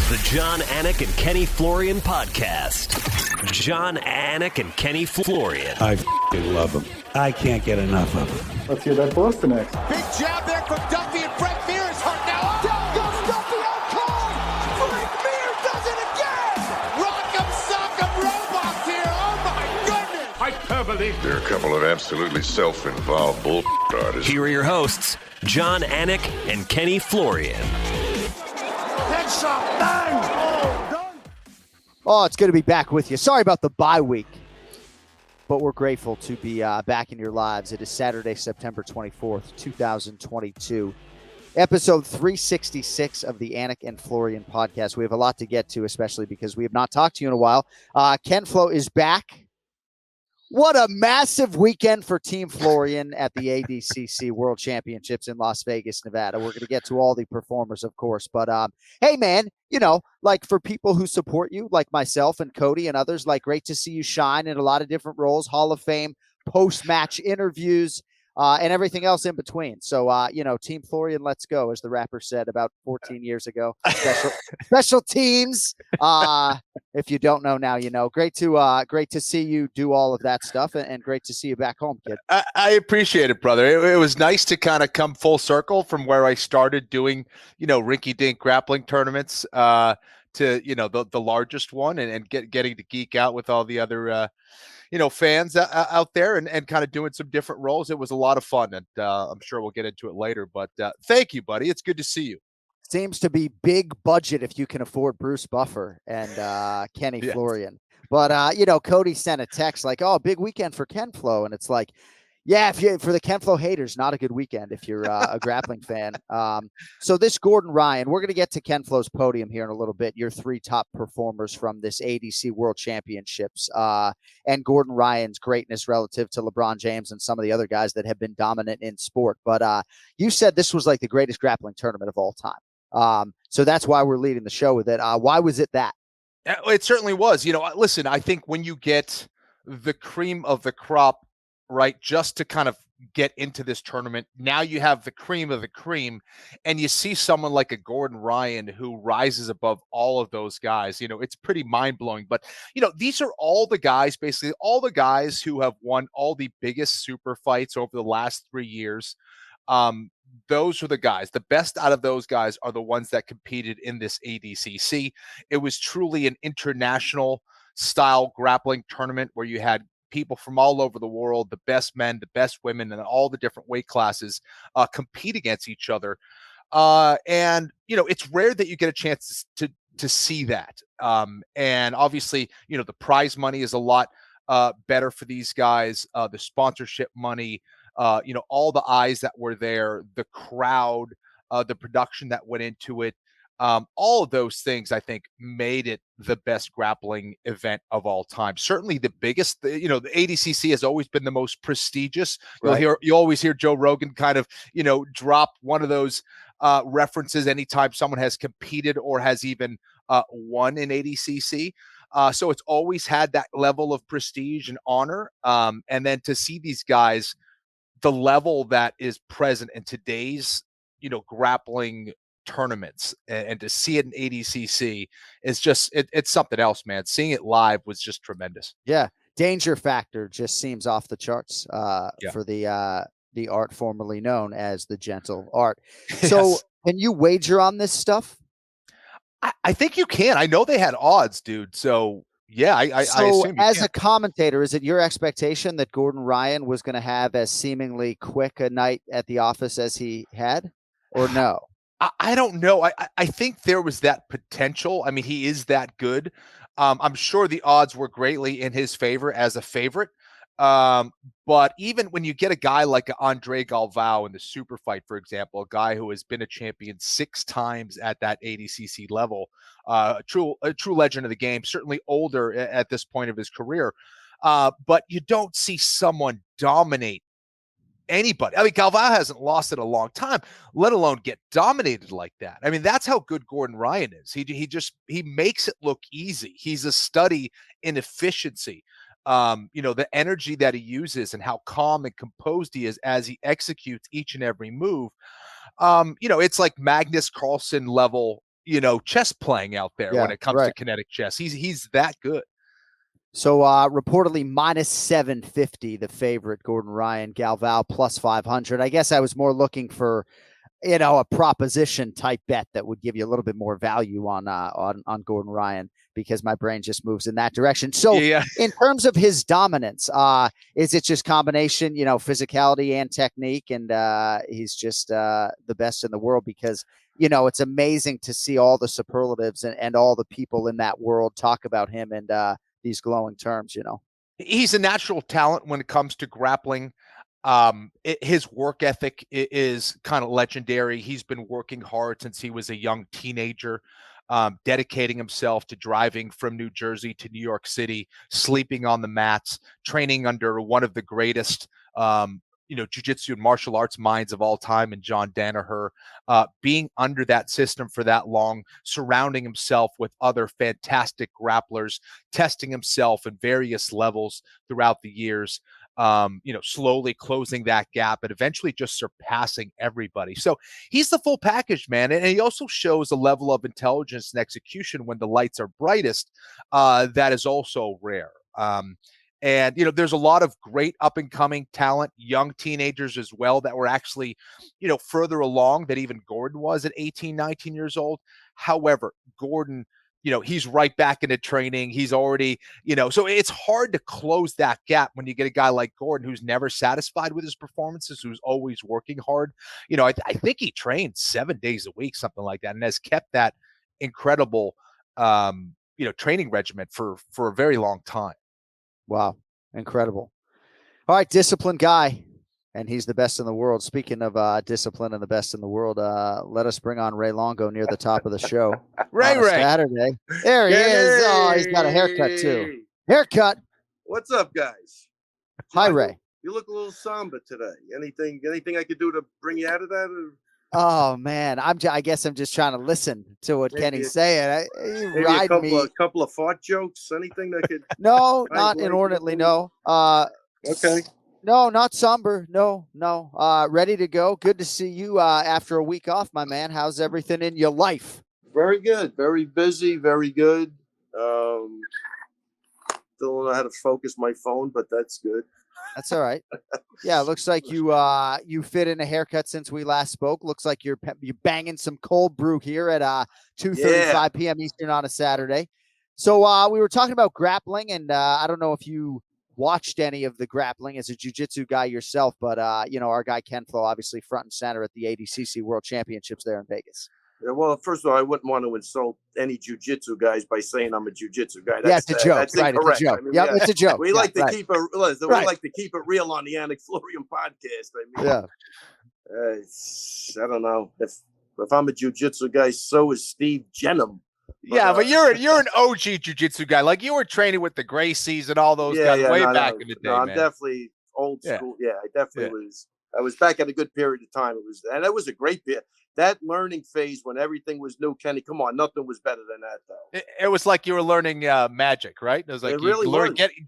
The John, Anik, and Kenny Florian podcast. John, Anik, and Kenny Florian. I f***ing love them. I can't get enough of them. Let's hear that Boston next. Big jab there from Duffy, and Frank Mir is hurt now. Down goes Duffy, out cold. Frank Mir does it again. Rock'em sock'em robots here. Oh my goodness. Hyperbole. There are a couple of absolutely self-involved bull artists. Here are your hosts, John, Anik, and Kenny Florian. Headshot, bang. Oh, done. Oh, it's good to be back with you. Sorry about the bye week, but we're grateful to be back in your lives. It is Saturday, September 24th, 2022, episode 366 of the Anik and Florian podcast. We have a lot to get to, especially because we have not talked to you in a while. Ken-Flo is back. What a massive weekend for Team Florian at the ADCC World Championships in Las Vegas, Nevada. We're going to get to all the performers, of course. But, hey, man, you know, like for people who support you, like myself and Cody and others, like great to see you shine in a lot of different roles, Hall of Fame, post-match interviews, and everything else in between. So, you know, Team Florian, let's go, as the rapper said about 14 years ago. Special teams. If you don't know now, you know. Great to see you do all of that stuff, and great to see you back home, kid. I appreciate it, brother. It was nice to kind of come full circle from where I started doing, you know, rinky-dink grappling tournaments to, you know, the largest one, and getting to geek out with all the other you know, fans out there and kind of doing some different roles. It was a lot of fun, and I'm sure we'll get into it later. But thank you, buddy. It's good to see you. Seems to be big budget if you can afford Bruce Buffer and Kenny Yes. Florian. But, you know, Cody sent a text like, oh, big weekend for Ken-Flo. And it's like, yeah, for the Ken-Flo haters, not a good weekend if you're a grappling fan. So this Gordon Ryan, we're going to get to Ken-Flo's podium here in a little bit. Your three top performers from this ADCC World Championships and Gordon Ryan's greatness relative to LeBron James and some of the other guys that have been dominant in sport. But you said this was like the greatest grappling tournament of all time. So that's why we're leading the show with it. Why was it that? It certainly was. You know, listen, I think when you get the cream of the crop, right, just to kind of get into this tournament, now you have the cream of the cream, and you see someone like a Gordon Ryan who rises above all of those guys. You know, it's pretty mind-blowing. But, you know, these are all the guys, basically all the guys who have won all the biggest super fights over the last 3 years. Those are the guys. The best out of those guys are the ones that competed in this ADCC. It was truly an international style grappling tournament where you had people from all over the world, the best men, the best women, and all the different weight classes compete against each other. And, you know, it's rare that you get a chance to see that. And obviously, you know, the prize money is a lot better for these guys. The sponsorship money, you know, all the eyes that were there, the crowd, the production that went into it. All of those things, I think, made it the best grappling event of all time. Certainly the biggest. You know, the ADCC has always been the most prestigious. Right. You always hear Joe Rogan kind of, you know, drop one of those references anytime someone has competed or has even won in ADCC. So it's always had that level of prestige and honor. And then to see these guys, the level that is present in today's, you know, grappling tournaments, and to see it in ADCC is just it's something else, man. Seeing it live was just tremendous. Yeah, danger factor just seems off the charts for the art formerly known as the gentle art. So Yes. Can you wager on this stuff? I think you can. I know they had odds, dude. So yeah, I So assume you as can. a commentator, is it your expectation that Gordon Ryan was going to have as seemingly quick a night at the office as he had, or no? I don't know. I think there was that potential. I mean, he is that good. I'm sure the odds were greatly in his favor as a favorite. But even when you get a guy like Andre Galvao in the super fight, for example, a guy who has been a champion 6 times at that ADCC level, a true legend of the game, certainly older at this point of his career. But you don't see someone dominate anybody. I mean, Galvao hasn't lost in a long time, let alone get dominated like that. I mean, that's how good Gordon Ryan is. He makes it look easy. He's a study in efficiency. You know, the energy that he uses and how calm and composed he is as he executes each and every move. You know, it's like Magnus Carlsen level, chess playing out there when it comes to kinetic chess. He's that good. So reportedly minus 750, the favorite, Gordon Ryan. Galvao plus 500. I guess I was more looking for, a proposition type bet that would give you a little bit more value on Gordon Ryan, because my brain just moves in that direction. So in terms of his dominance, is it just combination, physicality and technique, and he's just the best in the world? Because, it's amazing to see all the superlatives and all the people in that world talk about him and these glowing terms. He's a natural talent when it comes to grappling. His work ethic is kind of legendary. He's been working hard since he was a young teenager, dedicating himself to driving from New Jersey to New York City, sleeping on the mats, training under one of the greatest, jiu-jitsu and martial arts minds of all time, and John Danaher, being under that system for that long, surrounding himself with other fantastic grapplers, testing himself in various levels throughout the years, slowly closing that gap and eventually just surpassing everybody. So he's the full package, man. And he also shows a level of intelligence and execution when the lights are brightest that is also rare. And, there's a lot of great up and coming talent, young teenagers as well, that were actually, further along than even Gordon was at 18, 19 years old. However, Gordon, he's right back into training. He's already, so it's hard to close that gap when you get a guy like Gordon who's never satisfied with his performances, who's always working hard. I think he trained 7 days a week, something like that, and has kept that incredible, training regimen for a very long time. Wow. Incredible. All right. Disciplined guy. And he's the best in the world. Speaking of discipline and the best in the world, let us bring on Ray Longo near the top of the show. Ray. Saturday. There he is. Oh, he's got a haircut too. Haircut. What's up, guys? Hi, Ray. You look a little somber today. Anything I could do to bring you out of that? Or? Oh man, I guess I'm just trying to listen to what Kenny's saying. Maybe a couple of fart jokes. Anything that could? No, not inordinately. No. Okay. No, not somber. No. Ready to go. Good to see you after a week off, my man. How's everything in your life? Very good. Very busy. Very good. Still don't know how to focus my phone, but that's good. That's all right. Yeah, it looks like you fit in a haircut since we last spoke. Looks like you're banging some cold brew here at 2:35 p.m. Eastern on a Saturday. So we were talking about grappling, and I don't know if you watched any of the grappling as a jiu-jitsu guy yourself, but our guy Ken-Flo obviously front and center at the ADCC World Championships there in Vegas. Yeah, well, first of all, I wouldn't want to insult any jiu-jitsu guys by saying I'm a jiu-jitsu guy. It's a joke. That's right, incorrect. It's a joke. I mean, It's a joke. We like to keep it. We like to keep it real on the AnikFlorianPodcast. I mean, I don't know if I'm a jiu-jitsu guy, so is Steve Jenham. But you're an OG jiu-jitsu guy. Like, you were training with the Gracies and all those guys back in the day. I'm definitely old school. Yeah, I definitely was. I was back at a good period of time. It was a great period. That learning phase when everything was new, Kenny, come on, nothing was better than that, though. It was like you were learning magic, right? It was like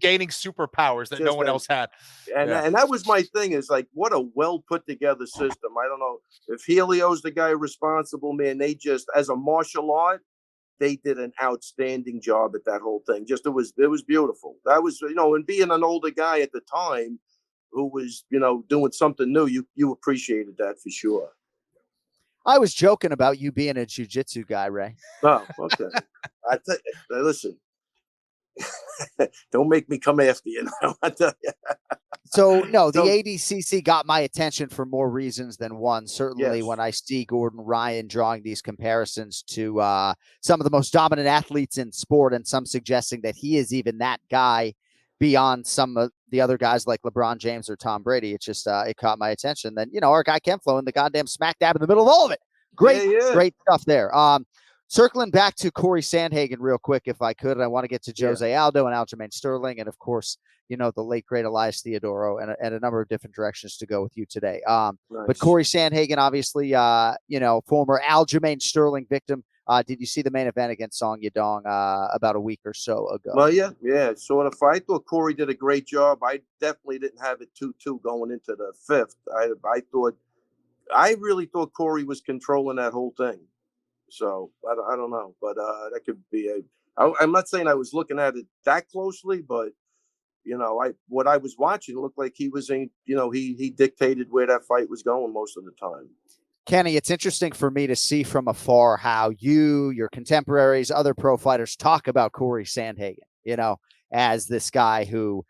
gaining superpowers that no one else had. And that was my thing, is like, what a well put together system. I don't know if Helio's the guy responsible, man. They just, as a martial art, they did an outstanding job at that whole thing. Just, it was beautiful. That was, and being an older guy at the time who was, doing something new, you appreciated that for sure. I was joking about you being a jiu-jitsu guy, Ray. Oh, okay. Listen, don't make me come after you now. I tell you. So, no, the ADCC got my attention for more reasons than one. Certainly when I see Gordon Ryan drawing these comparisons to some of the most dominant athletes in sport, and some suggesting that he is even that guy beyond some of the other guys like LeBron James or Tom Brady. It just, it caught my attention. Then, our guy Ken-Flo in the goddamn smack dab in the middle of all of it. Great stuff there. Circling back to Cory Sandhagen real quick, if I could, and I want to get to Jose Aldo and Aljamain Sterling, and of course, the late great Elias Theodoro, and a number of different directions to go with you today. Nice. But Cory Sandhagen, obviously, former Aljamain Sterling victim. Did you see the main event against Song Yadong about a week or so ago? Well, yeah. Saw the fight. I thought Cory did a great job. I definitely didn't have it 2-2 going into the fifth. I really thought Cory was controlling that whole thing. So I don't know, but that could be I'm not saying I was looking at it that closely, but what I was watching looked like he was he dictated where that fight was going most of the time. Kenny, it's interesting for me to see from afar how your contemporaries, other pro fighters talk about Cory Sandhagen, as this guy who,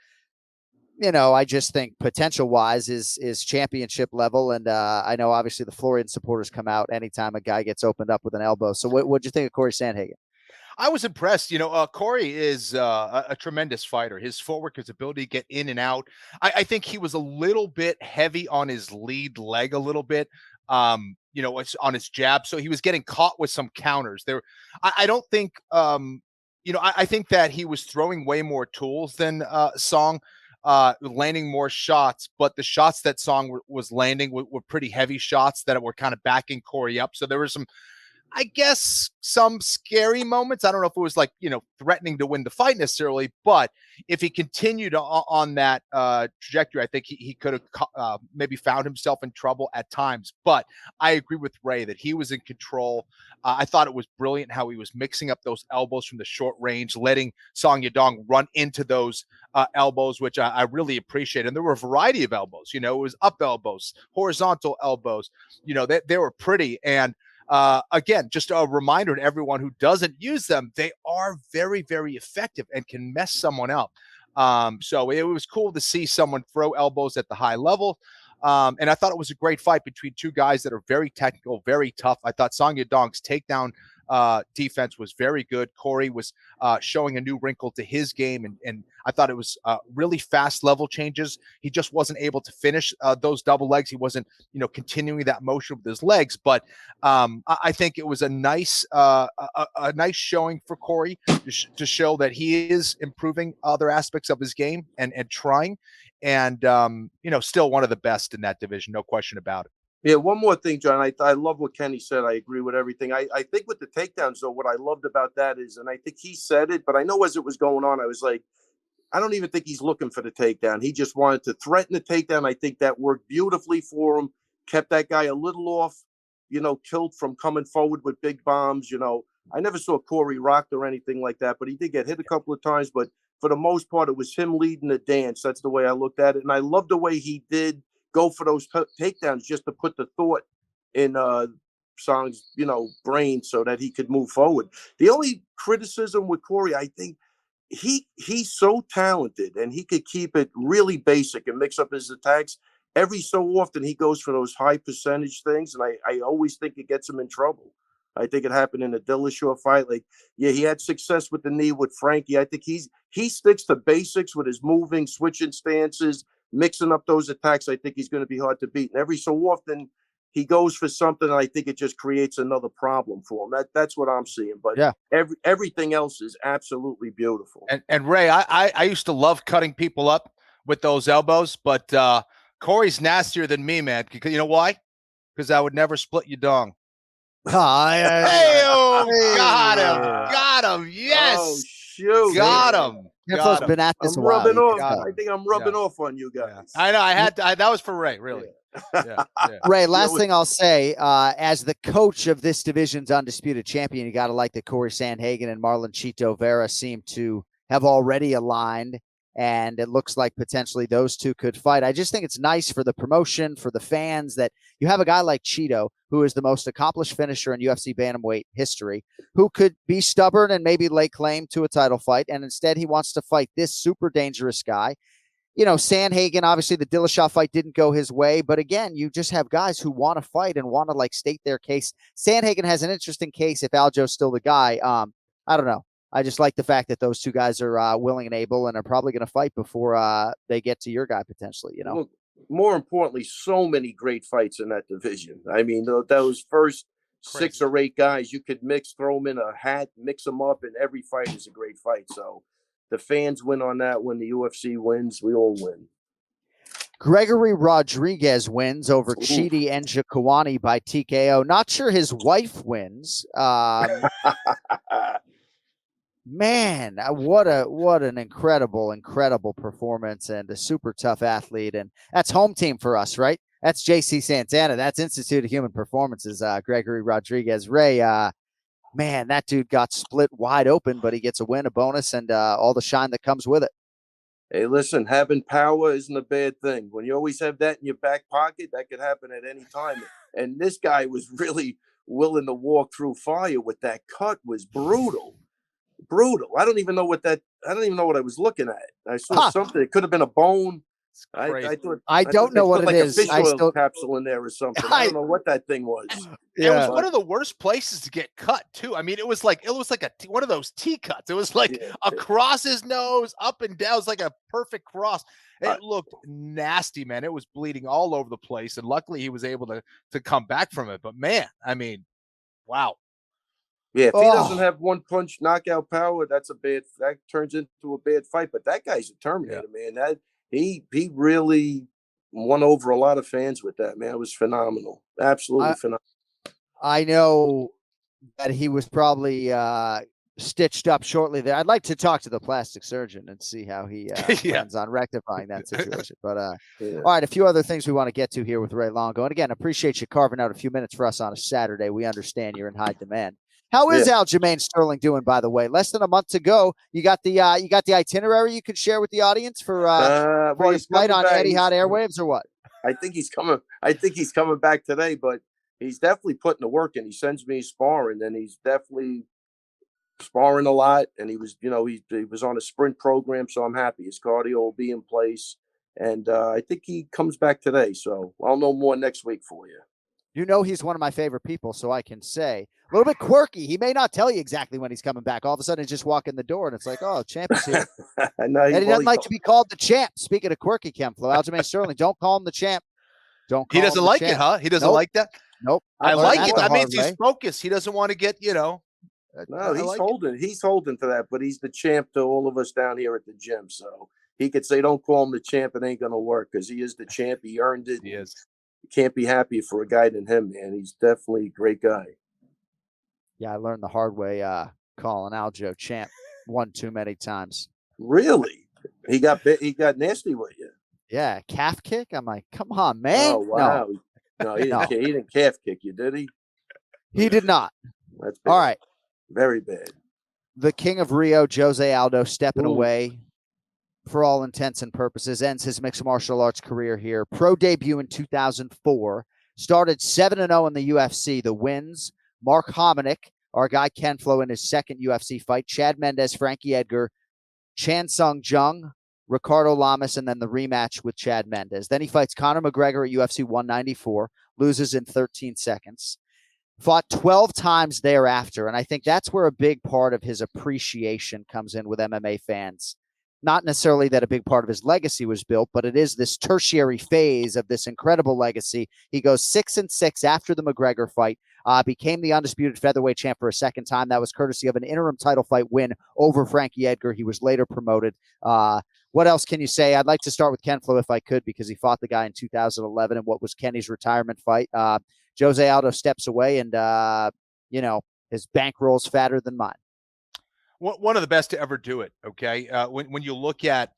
I just think potential-wise is championship level. And I know obviously the Florian supporters come out anytime a guy gets opened up with an elbow. So what'd you think of Cory Sandhagen? I was impressed. Cory is a tremendous fighter. His footwork, his ability to get in and out. I think he was a little bit heavy on his lead leg a little bit. It's on his jab. So he was getting caught with some counters there. I don't think, I think that he was throwing way more tools than Song, landing more shots, but the shots that Song was landing were pretty heavy shots that were kind of backing Cory up. So there were some, I guess, some scary moments. I don't know if it was like, threatening to win the fight necessarily, but if he continued on that trajectory, I think he could have maybe found himself in trouble at times. But I agree with Ray that he was in control. I thought it was brilliant how he was mixing up those elbows from the short range, letting Song Yadong run into those elbows, which I really appreciate. And there were a variety of elbows. It was up elbows, horizontal elbows. They were pretty. And again, just a reminder to everyone who doesn't use them, they are very, very effective and can mess someone up. So it was cool to see someone throw elbows at the high level. And I thought it was a great fight between two guys that are very technical, very tough. I thought Song Yadong's takedown defense was very good. Cory was showing a new wrinkle to his game, and I thought it was really fast level changes. He just wasn't able to finish those double legs. He wasn't, continuing that motion with his legs. But I think it was a nice showing for Cory to show that he is improving other aspects of his game and trying. And still one of the best in that division, no question about it. Yeah, one more thing, John. I love what Kenny said. I agree with everything. I think with the takedowns, though, what I loved about that is, and I think he said it, but I know as it was going on, I was like, I don't even think he's looking for the takedown. He just wanted to threaten the takedown. I think that worked beautifully for him, kept that guy a little off, Kilt from coming forward with big bombs. I never saw Cory rocked or anything like that, but he did get hit a couple of times. But for the most part, it was him leading the dance. That's the way I looked at it. And I love the way he did go for those takedowns just to put the thought in Song's, brain so that he could move forward. The only criticism with Cory, I think he's so talented and he could keep it really basic and mix up his attacks. Every so often he goes for those high percentage things, and I always think it gets him in trouble. I think it happened in the Dillashaw fight. Like, yeah, he had success with the knee with Frankie. I think he sticks to basics with his moving, switching stances, mixing up those attacks. I think he's going to be hard to beat. And every so often he goes for something, and I think it just creates another problem for him. That's what I'm seeing. But yeah, everything else is absolutely beautiful. And Ray, I used to love cutting people up with those elbows, but Cory's nastier than me, man. You know why? Because I would never split your dong. Got him. Yes. Oh, shoot. Got him. Ken-Flo's been at this I'm a while. rubbing off. I think I'm rubbing off on you guys. I know. I had to, that was for Ray, really. Yeah. Ray, last thing I'll say, as the coach of this division's undisputed champion, you got to like that Cory Sandhagen and Marlon Chito Vera seem to have already aligned, and it looks like potentially those two could fight. I just think it's nice for the promotion, for the fans, that you have a guy like Chito, who is the most accomplished finisher in UFC bantamweight history, who could be stubborn and maybe lay claim to a title fight, and instead he wants to fight this super dangerous guy. Sandhagen, obviously the Dillashaw fight didn't go his way, but again, you just have guys who want to fight and want to state their case. Sandhagen has an interesting case if Aljo's still the guy. I don't know. I just like the fact that those two guys are willing and able and are probably going to fight before they get to your guy potentially, Well, more importantly, so many great fights in that division. I mean, those first 6 or 8 guys, you could throw them in a hat, mix them up, and every fight is a great fight. So the fans win on that. When the UFC wins, we all win. Gregory Rodriguez wins over Chidi Njokuani by TKO. Not sure his wife wins. Man, what an incredible performance, and a super tough athlete. And that's home team for us, right? That's JC Santana. That's Institute of Human Performance's Gregory Rodriguez. Ray, man, that dude got split wide open, but he gets a win, a bonus, and all the shine that comes with it. Hey, listen, having power isn't a bad thing. When you always have that in your back pocket, that could happen at any time. And this guy was really willing to walk through fire with that cut. Was brutal. I don't even know what I was looking at. I saw something. It could have been a bone. I don't know what it is. A fish oil capsule in there or something. I don't know what that thing was. It was one of the worst places to get cut too. I mean, it was like one of those T cuts. It was like across his nose, up and down. It was like a perfect cross. It looked nasty, man. It was bleeding all over the place, and luckily he was able to come back from it. But man, I mean, wow. Yeah, if he doesn't have one punch knockout power, that turns into a bad fight. But that guy's a Terminator, man. That he really won over a lot of fans with that, man. It was phenomenal. Absolutely phenomenal. I know that he was probably stitched up shortly there. I'd like to talk to the plastic surgeon and see how he plans on rectifying that situation. But all right, a few other things we want to get to here with Ray Longo. And again, appreciate you carving out a few minutes for us on a Saturday. We understand you're in high demand. How is Aljamain Sterling doing, by the way? Less than a month to go. You got the itinerary you could share with the audience for his fight on Etihad Airwaves, or what? I think he's coming back today, but he's definitely putting the work in. He sends me sparring, and he's definitely sparring a lot. And he was on a sprint program, so I'm happy. His cardio will be in place, and I think he comes back today. So I'll know more next week for you. You know he's one of my favorite people, so I can say a little bit quirky. He may not tell you exactly when he's coming back. All of a sudden, he's just walking the door, and it's like, oh, champ is here. And he doesn't like to be called the champ. Speaking of quirky, Ken-Flo, Aljamain Sterling, don't call him the champ. He doesn't like it, huh? He doesn't like that? Nope. I like it. That means he's focused. He doesn't want to get, No, he's holding to that, but he's the champ to all of us down here at the gym. So he could say, don't call him the champ. It ain't going to work because he is the champ. He earned it. He is. You can't be happier for a guy than him, man. He's definitely a great guy. Yeah, I learned the hard way calling Aljo champ one too many times. Really? He got nasty with you. Yeah, calf kick. I'm like, come on, man. Oh wow. No, he didn't calf kick you, did he? He did not. That's bad. All right. Very bad. The King of Rio, Jose Aldo, stepping away for all intents and purposes, ends his mixed martial arts career here. Pro debut in 2004. Started 7-0 in the UFC. The wins: Mark Hominick, our guy Ken-Flo in his second UFC fight, Chad Mendes, Frankie Edgar, Chan Sung Jung, Ricardo Lamas, and then the rematch with Chad Mendes. Then he fights Conor McGregor at UFC 194, loses in 13 seconds. Fought 12 times thereafter, and I think that's where a big part of his appreciation comes in with MMA fans. Not necessarily that a big part of his legacy was built, but it is this tertiary phase of this incredible legacy. He goes 6-6 after the McGregor fight, became the undisputed featherweight champ for a second time. That was courtesy of an interim title fight win over Frankie Edgar. He was later promoted. What else can you say? I'd like to start with Ken-Flo if I could, because he fought the guy in 2011 in what was Kenny's retirement fight. Jose Aldo steps away, and, his bankroll's fatter than mine. One of the best to ever do it. Okay. When you look at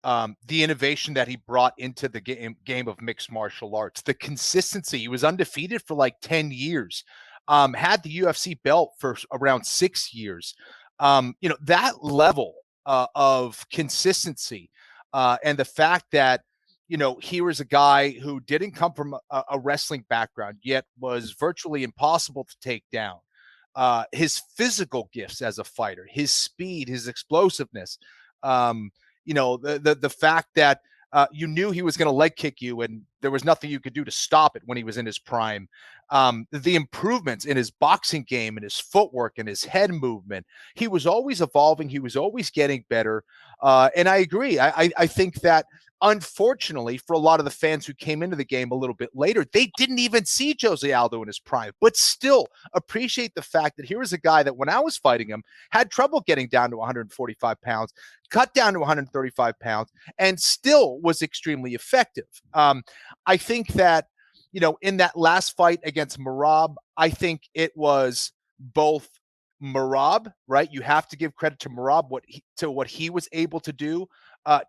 the innovation that he brought into the game of mixed martial arts, the consistency, he was undefeated for like 10 years, had the UFC belt for around 6 years. That level of consistency and the fact that, he was a guy who didn't come from a wrestling background, yet was virtually impossible to take down. His physical gifts as a fighter, his speed, his explosiveness, the fact that you knew he was going to leg kick you and there was nothing you could do to stop it when he was in his prime. The improvements in his boxing game and his footwork and his head movement. He was always evolving. He was always getting better. And I agree. I think that, unfortunately, for a lot of the fans who came into the game a little bit later, they didn't even see Jose Aldo in his prime, but still appreciate the fact that here was a guy that when I was fighting him had trouble getting down to 145 pounds, cut down to 135 pounds, and still was extremely effective. I think that, in that last fight against Merab, I think it was both Merab, right? You have to give credit to Merab, what he was able to do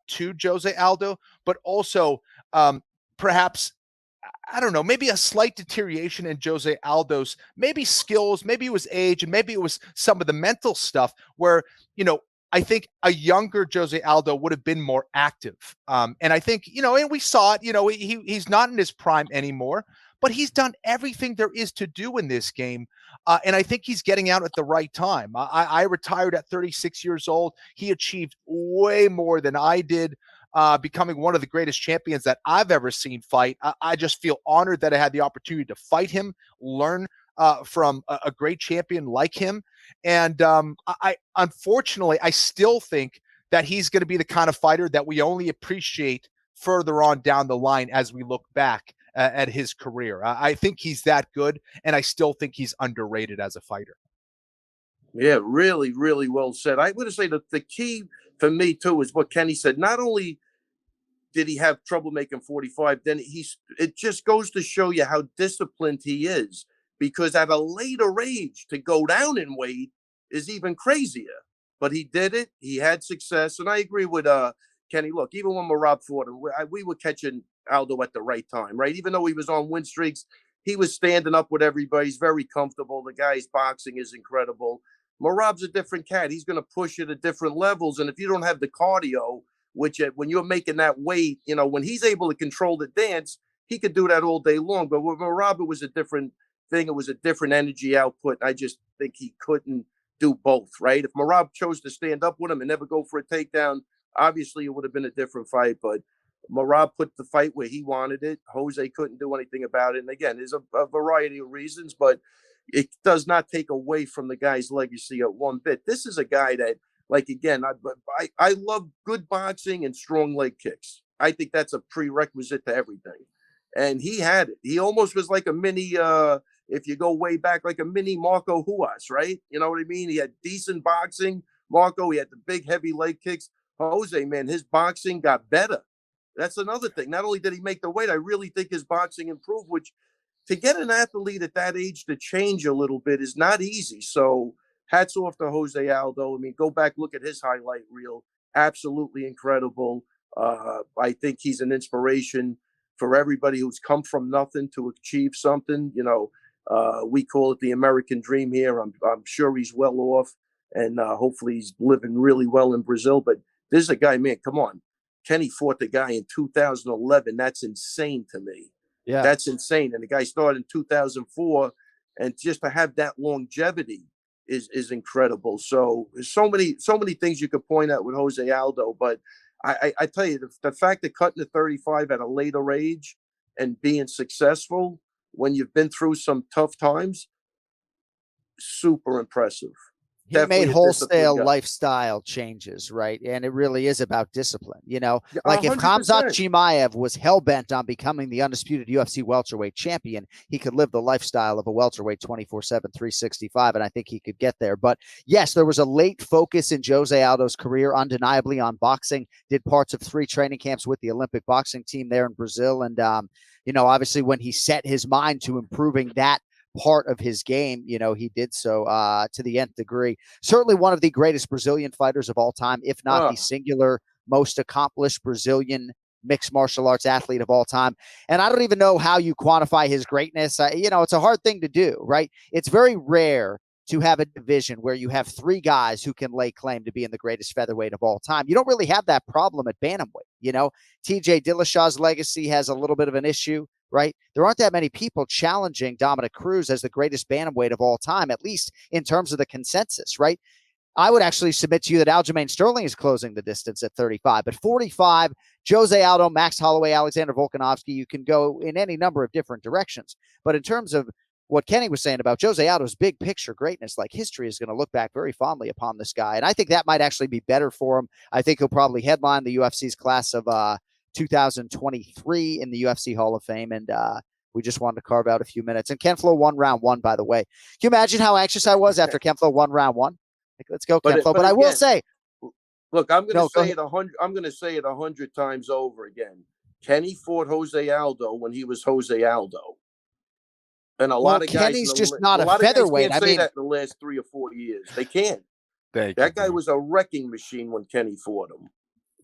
to Jose Aldo, but also perhaps I don't know, maybe a slight deterioration in Jose Aldo's maybe skills, maybe it was age, and maybe it was some of the mental stuff where, I think a younger Jose Aldo would have been more active. And I think, and we saw it, he's not in his prime anymore, but he's done everything there is to do in this game. And I think he's getting out at the right time. I retired at 36 years old. He achieved way more than I did, becoming one of the greatest champions that I've ever seen fight. I just feel honored that I had the opportunity to fight him, learn from a great champion like him. And unfortunately, I still think that he's going to be the kind of fighter that we only appreciate further on down the line as we look back at his career. I think he's that good, and I still think he's underrated as a fighter. Yeah, really, really well said. I would say that the key for me too is what Kenny said. Not only did he have trouble making 45, then it just goes to show you how disciplined he is, because at a later age to go down in weight is even crazier. But he did it. He had success. And I agree with Kenny. Look, even when Merab fought him, we were catching Aldo at the right time, right? Even though he was on win streaks, he was standing up with everybody. He's very comfortable. The guy's boxing is incredible. Merab's a different cat. He's going to push it at different levels. And if you don't have the cardio, which when you're making that weight, when he's able to control the dance, he could do that all day long. But with Merab, it was a different thing. It was a different energy output. I just think he couldn't do both, right? If Merab chose to stand up with him and never go for a takedown, obviously it would have been a different fight. But Merab put the fight where he wanted it. Jose couldn't do anything about it. And again, there's a variety of reasons, but it does not take away from the guy's legacy at one bit. This is a guy that, like, again, I love good boxing and strong leg kicks. I think that's a prerequisite to everything. And he had it. He almost was like a mini, if you go way back, like a mini Marco Huas, right? You know what I mean? He had decent boxing. Marco, he had the big, heavy leg kicks. Jose, man, his boxing got better. That's another thing. Not only did he make the weight, I really think his boxing improved, which to get an athlete at that age to change a little bit is not easy. So hats off to Jose Aldo. I mean, go back, look at his highlight reel. Absolutely incredible. I think he's an inspiration for everybody who's come from nothing to achieve something. We call it the American dream here. I'm sure he's well off, and hopefully he's living really well in Brazil. But this is a guy, man, come on. Kenny fought the guy in 2011. That's insane to me. Yeah, that's insane. And the guy started in 2004, and just to have that longevity is incredible. So there's so many things you could point out with Jose Aldo. But I tell you, the fact that cutting to 35 at a later age and being successful when you've been through some tough times, super impressive. He made wholesale lifestyle changes, right? And it really is about discipline. Like 100%. If Khamzat Chimaev was hell-bent on becoming the undisputed UFC welterweight champion, he could live the lifestyle of a welterweight 24/7, 365, and I think he could get there. But yes, there was a late focus in Jose Aldo's career, undeniably, on boxing. Did parts of 3 training camps with the Olympic boxing team there in Brazil. And, obviously when he set his mind to improving that part of his game, he did so to the nth degree. Certainly one of the greatest Brazilian fighters of all time, if not the singular most accomplished Brazilian mixed martial arts athlete of all time. And I don't even know how you quantify his greatness. It's a hard thing to do, right? It's very rare to have a division where you have 3 guys who can lay claim to being the greatest featherweight of all time. You don't really have that problem at bantamweight. TJ Dillashaw's legacy has a little bit of an issue, right? There aren't that many people challenging Dominic Cruz as the greatest bantamweight of all time, at least in terms of the consensus, right? I would actually submit to you that Aljamain Sterling is closing the distance at 35. But 45, Jose Aldo, Max Holloway, Alexander Volkanovski, you can go in any number of different directions. But in terms of what Kenny was saying about Jose Aldo's big picture greatness, like history is going to look back very fondly upon this guy. And I think that might actually be better for him. I think he'll probably headline the UFC's class of 2023 in the UFC Hall of Fame. And we just wanted to carve out a few minutes. And Ken-Flo won round 1, by the way. Can you imagine how anxious I was after Ken-Flo won round 1? Like, let's go, Ken-Flo. But I will say, look, I'm going to say it 100. I'm going to say it 100 times over again. Kenny fought Jose Aldo when he was Jose Aldo. And a lot of guys, Kenny's just not a featherweight. Can't say that in the last 3 or 4 years. They can't. That guy was a wrecking machine when Kenny fought him.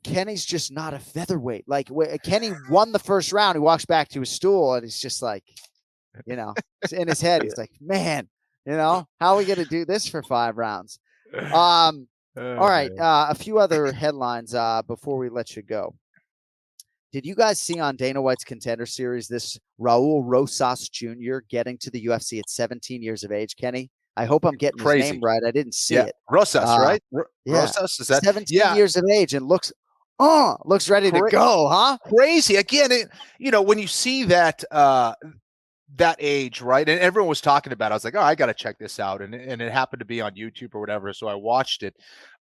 Kenny's just not a featherweight. Like Kenny won the first round. He walks back to his stool and he's just like, in his head, he's like, man, how are we going to do this for 5 rounds? All right. A few other headlines before we let you go. Did you guys see on Dana White's Contender Series this Raul Rosas Jr. getting to the UFC at 17 years of age, Kenny? I hope I'm getting his name right. I didn't see it. Rosas, right? Yeah. Rosas, is that 17 years of age and looks ready to go, huh? Crazy. Again, when you see that that age, right? And everyone was talking about it. I was like, oh, I got to check this out. And it happened to be on YouTube or whatever. So I watched it.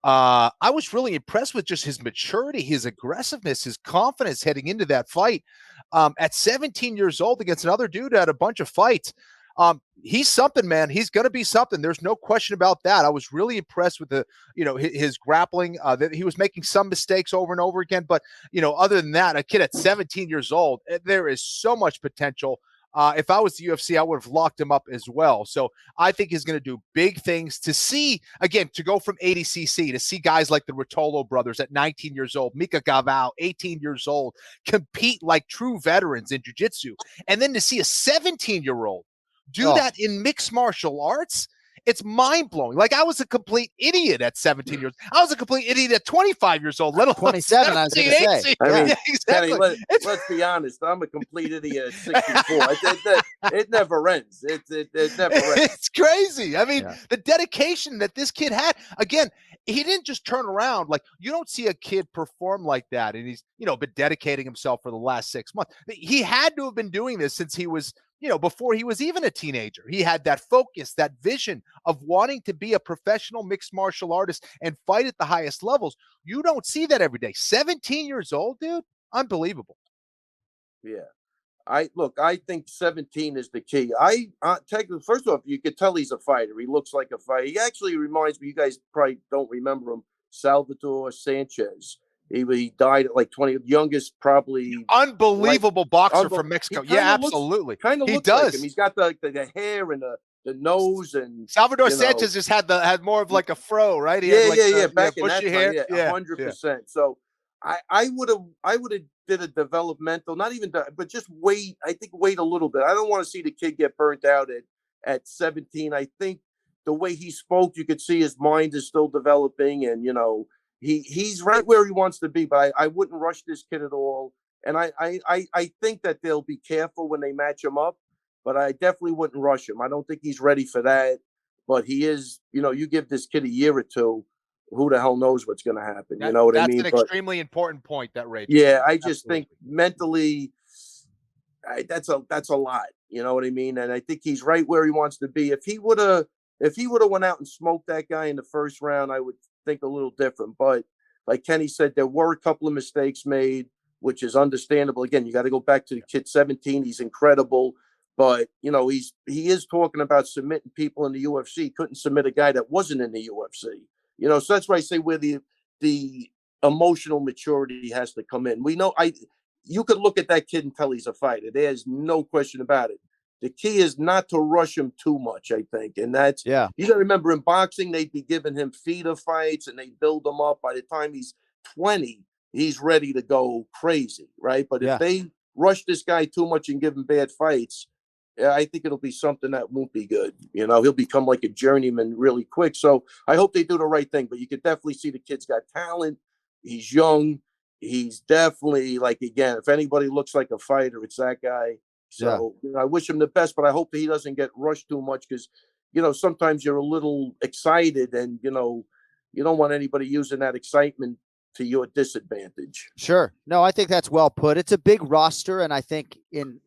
I was really impressed with just his maturity, his aggressiveness, his confidence heading into that fight. At 17 years old against another dude at a bunch of fights. He's something, man. He's going to be something. There's no question about that. I was really impressed with his grappling, that he was making some mistakes over and over again. But, other than that, a kid at 17 years old, there is so much potential. If I was the UFC, I would have locked him up as well. So I think he's going to do big things to go from ADCC to see guys like the Rotolo brothers at 19 years old, Mika Gavao, 18 years old, compete like true veterans in jiu-jitsu. And then to see a 17-year-old do that in mixed martial arts, it's mind-blowing. Like, I was a complete idiot at 17 years. I was a complete idiot at 25 years old, let alone 27, 17, I was going to say. I mean, yeah, exactly. Kenny, let's be honest. I'm a complete idiot at 64. It never ends. It never ends. It's crazy. I mean, the dedication that this kid had, again, he didn't just turn around. Like, you don't see a kid perform like that. And he's, been dedicating himself for the last 6 months. He had to have been doing this since he was, before he was even a teenager. He had that focus, that vision of wanting to be a professional mixed martial artist and fight at the highest levels. You don't see that every day. 17 years old, dude. Unbelievable. Yeah. I think 17 is the key. First off, you could tell he's a fighter. He looks like a fighter. He actually reminds me, you guys probably don't remember him, Salvador Sanchez. He died at like 20, youngest probably. Unbelievable boxer from Mexico. Yeah, absolutely. Kind of looks like him. He's got the hair and the nose, and Salvador Sanchez just had more of like a fro, right? He had back in bushy that hair. time, 100%. So I would have did a developmental, not even that, but just wait. I think wait a little bit. I don't want to see the kid get burnt out at 17. I think the way he spoke, you could see his mind is still developing, and he's right where he wants to be. But I wouldn't rush this kid at all. And I think that they'll be careful when they match him up, but I definitely wouldn't rush him. I don't think he's ready for that. But he is, you give this kid a year or two, who the hell knows what's going to happen? You know what I mean? That's an extremely important point that Ray. Yeah, I just think mentally, that's a lot. You know what I mean? And I think he's right where he wants to be. If he would have went out and smoked that guy in the first round, I would think a little different. But like Kenny said, there were a couple of mistakes made, which is understandable. Again, you got to go back to the kid 17. He's incredible. But, he is talking about submitting people in the UFC. He couldn't submit a guy that wasn't in the UFC. So that's why I say where the emotional maturity has to come in. You could look at that kid and tell he's a fighter. There's no question about it. The key is not to rush him too much, I think. And that's, you got to remember, in boxing, they'd be giving him feeder fights and they build him up. By the time he's 20, he's ready to go crazy, right? But if they rush this guy too much and give him bad fights, I think it'll be something that won't be good. He'll become like a journeyman really quick. So I hope they do the right thing. But you could definitely see the kid's got talent. He's young. He's definitely, again, if anybody looks like a fighter, it's that guy. So I wish him the best, but I hope that he doesn't get rushed too much because, sometimes you're a little excited and, you don't want anybody using that excitement to your disadvantage. Sure. No, I think that's well put. It's a big roster, and I think in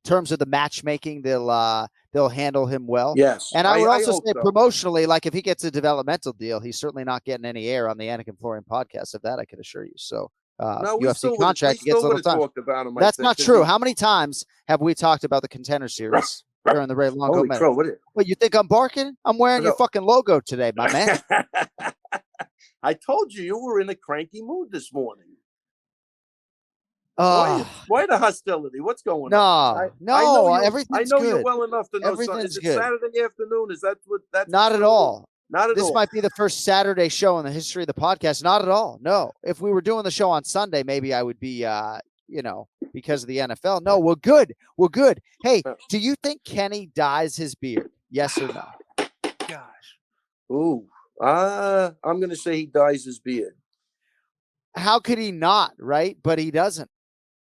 terms of the matchmaking, they'll handle him well. Yes. And I would also say promotionally, like if he gets a developmental deal, he's certainly not getting any air on the Anik and Florian podcast. Of that, I can assure you. So UFC contract gets a little time. That's not true. How many times have we talked about the Contender Series during the Ray Longo Medal? What, you think I'm barking? I'm wearing your fucking logo today, my man. I told you were in a cranky mood this morning. Why the hostility? What's going on? No, everything's good. I know you well enough to know. Is it Saturday afternoon? Is that what that's? Not at all. Not at all. This might be the first Saturday show in the history of the podcast. Not at all. No. If we were doing the show on Sunday, maybe I would be, because of the NFL. No, we're good. We're good. Hey, do you think Kenny dyes his beard? Yes or no? Gosh. Ooh. I'm going to say he dyes his beard. How could he not, right? But he doesn't.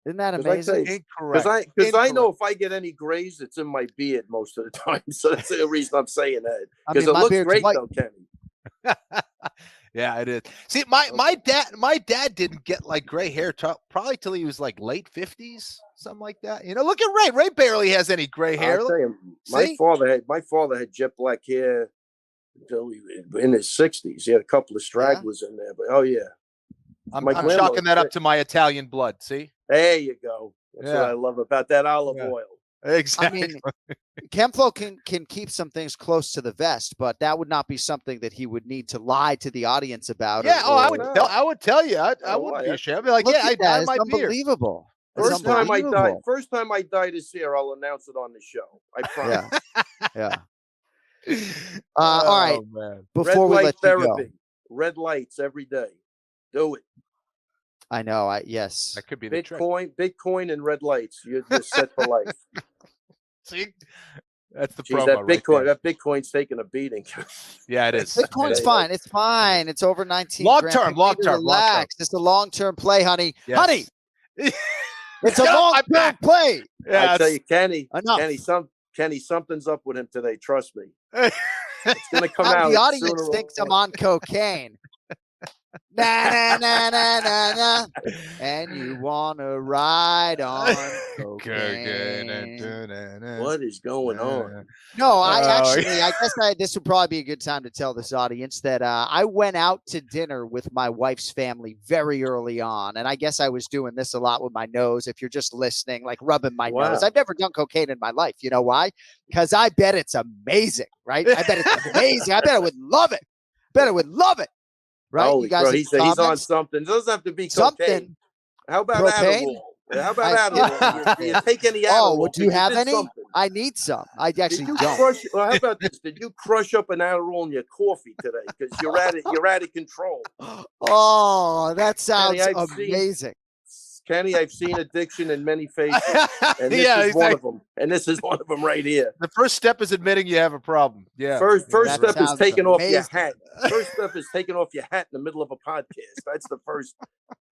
Isn't that amazing? Incorrect. Because I know if I get any grays, it's in my beard most of the time. So that's the reason I'm saying that. Because it looks great, though, Kenny. Yeah, it is. See, my dad didn't get like gray hair probably till he was like late 50s, something like that. Look at Ray. Ray barely has any gray hair. I'll tell you, my father had jet black hair until he in his 60s. He had a couple of stragglers in there, but oh yeah. I'm chalking that up to my Italian blood. See, there you go. That's what I love about that olive oil. Exactly. I mean, Ken-Flo can keep some things close to the vest, but that would not be something that he would need to lie to the audience about. Yeah. I would tell you. I wouldn't be ashamed. I'd be like, I dyed my beard. Unbelievable. First time I dye his hair, I'll announce it on the show. I promise. Yeah. All right. Man. Before we let you go, red lights every day. Do it. I know. Yes. That could be the Bitcoin and red lights. You're set for life. See, that's the promo. That Bitcoin's taking a beating. Yeah, it is. Bitcoin's fine. It's fine. It's over 19. Long term. Relax. It's a long-term play, honey. Yes. Honey. It's a long-term play. Yeah, I tell you, Kenny. Enough. Kenny, something's up with him today. Trust me. It's gonna come out. The audience thinks I'm on cocaine. Na, na, na, na, na, na. And you wanna ride on cocaine. What is going on? No, this would probably be a good time to tell this audience that I went out to dinner with my wife's family very early on, and I guess I was doing this a lot with my nose. If you're just listening, like rubbing my nose, I've never done cocaine in my life. You know why? Because I bet it's amazing, right? I bet it's amazing. I bet I would love it. Right? Holy you guys bro, he's on something. It doesn't have to be cocaine. How about Adderall? How about Adderall? Do you take any Adderall? Oh, do you have any? Something. I need some. I actually don't. How about this? Did you crush up an Adderall in your coffee today? Because you're out of control. Oh, that sounds amazing. Kenny, I've seen addiction in many faces, and this is one of them. And this is one of them right here. The first step is admitting you have a problem. Yeah. First step is taking off your hat. First step is taking off your hat in the middle of a podcast. That's the first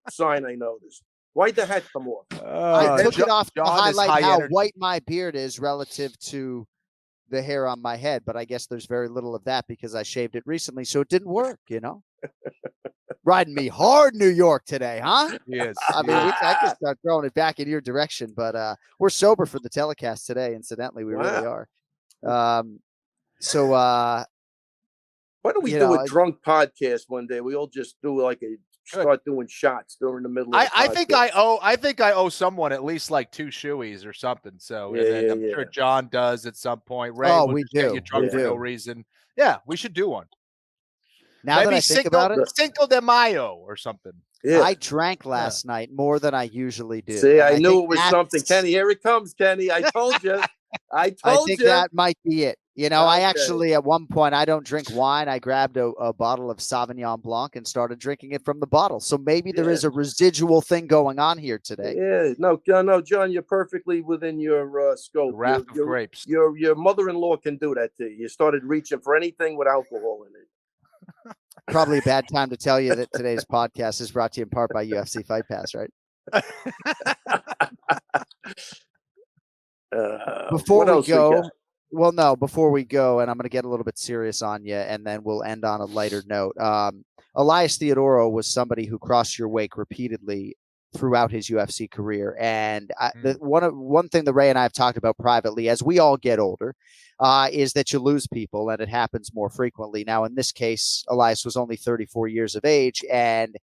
sign I noticed. Why'd the hat come off? I took it off to highlight how white my beard is relative to the hair on my head, but I guess there's very little of that because I shaved it recently, so it didn't work, Riding me hard, New York today, huh? Yes. I mean, I can start throwing it back in your direction, but we're sober for the telecast today. Incidentally, we really are. Why don't we do a drunk podcast one day? We all just do start doing shots during the middle of the podcast. I think I owe someone at least like 2 shoeys or something. So I'm sure John does at some point. Ray, we do. Get you drunk for no reason. Yeah, we should do one. Now maybe that I think about it, Cinco de Mayo or something. Yeah. I drank last night more than I usually do. See, I knew it was something. Kenny, here it comes, Kenny. I told you. I think that might be it. I actually, at one point, I don't drink wine. I grabbed a bottle of Sauvignon Blanc and started drinking it from the bottle. So maybe there is a residual thing going on here today. Yeah, no, John, you're perfectly within your scope. Wrath of grapes. Your mother-in-law can do that to you. You started reaching for anything with alcohol in it. Probably a bad time to tell you that today's podcast is brought to you in part by UFC Fight Pass, right? Before we go, and I'm going to get a little bit serious on you, and then we'll end on a lighter note. Elias Theodorou was somebody who crossed your wake repeatedly throughout his UFC career. And one thing that Ray and I have talked about privately, as we all get older, is that you lose people, and it happens more frequently. Now, in this case, Elias was only 34 years of age, and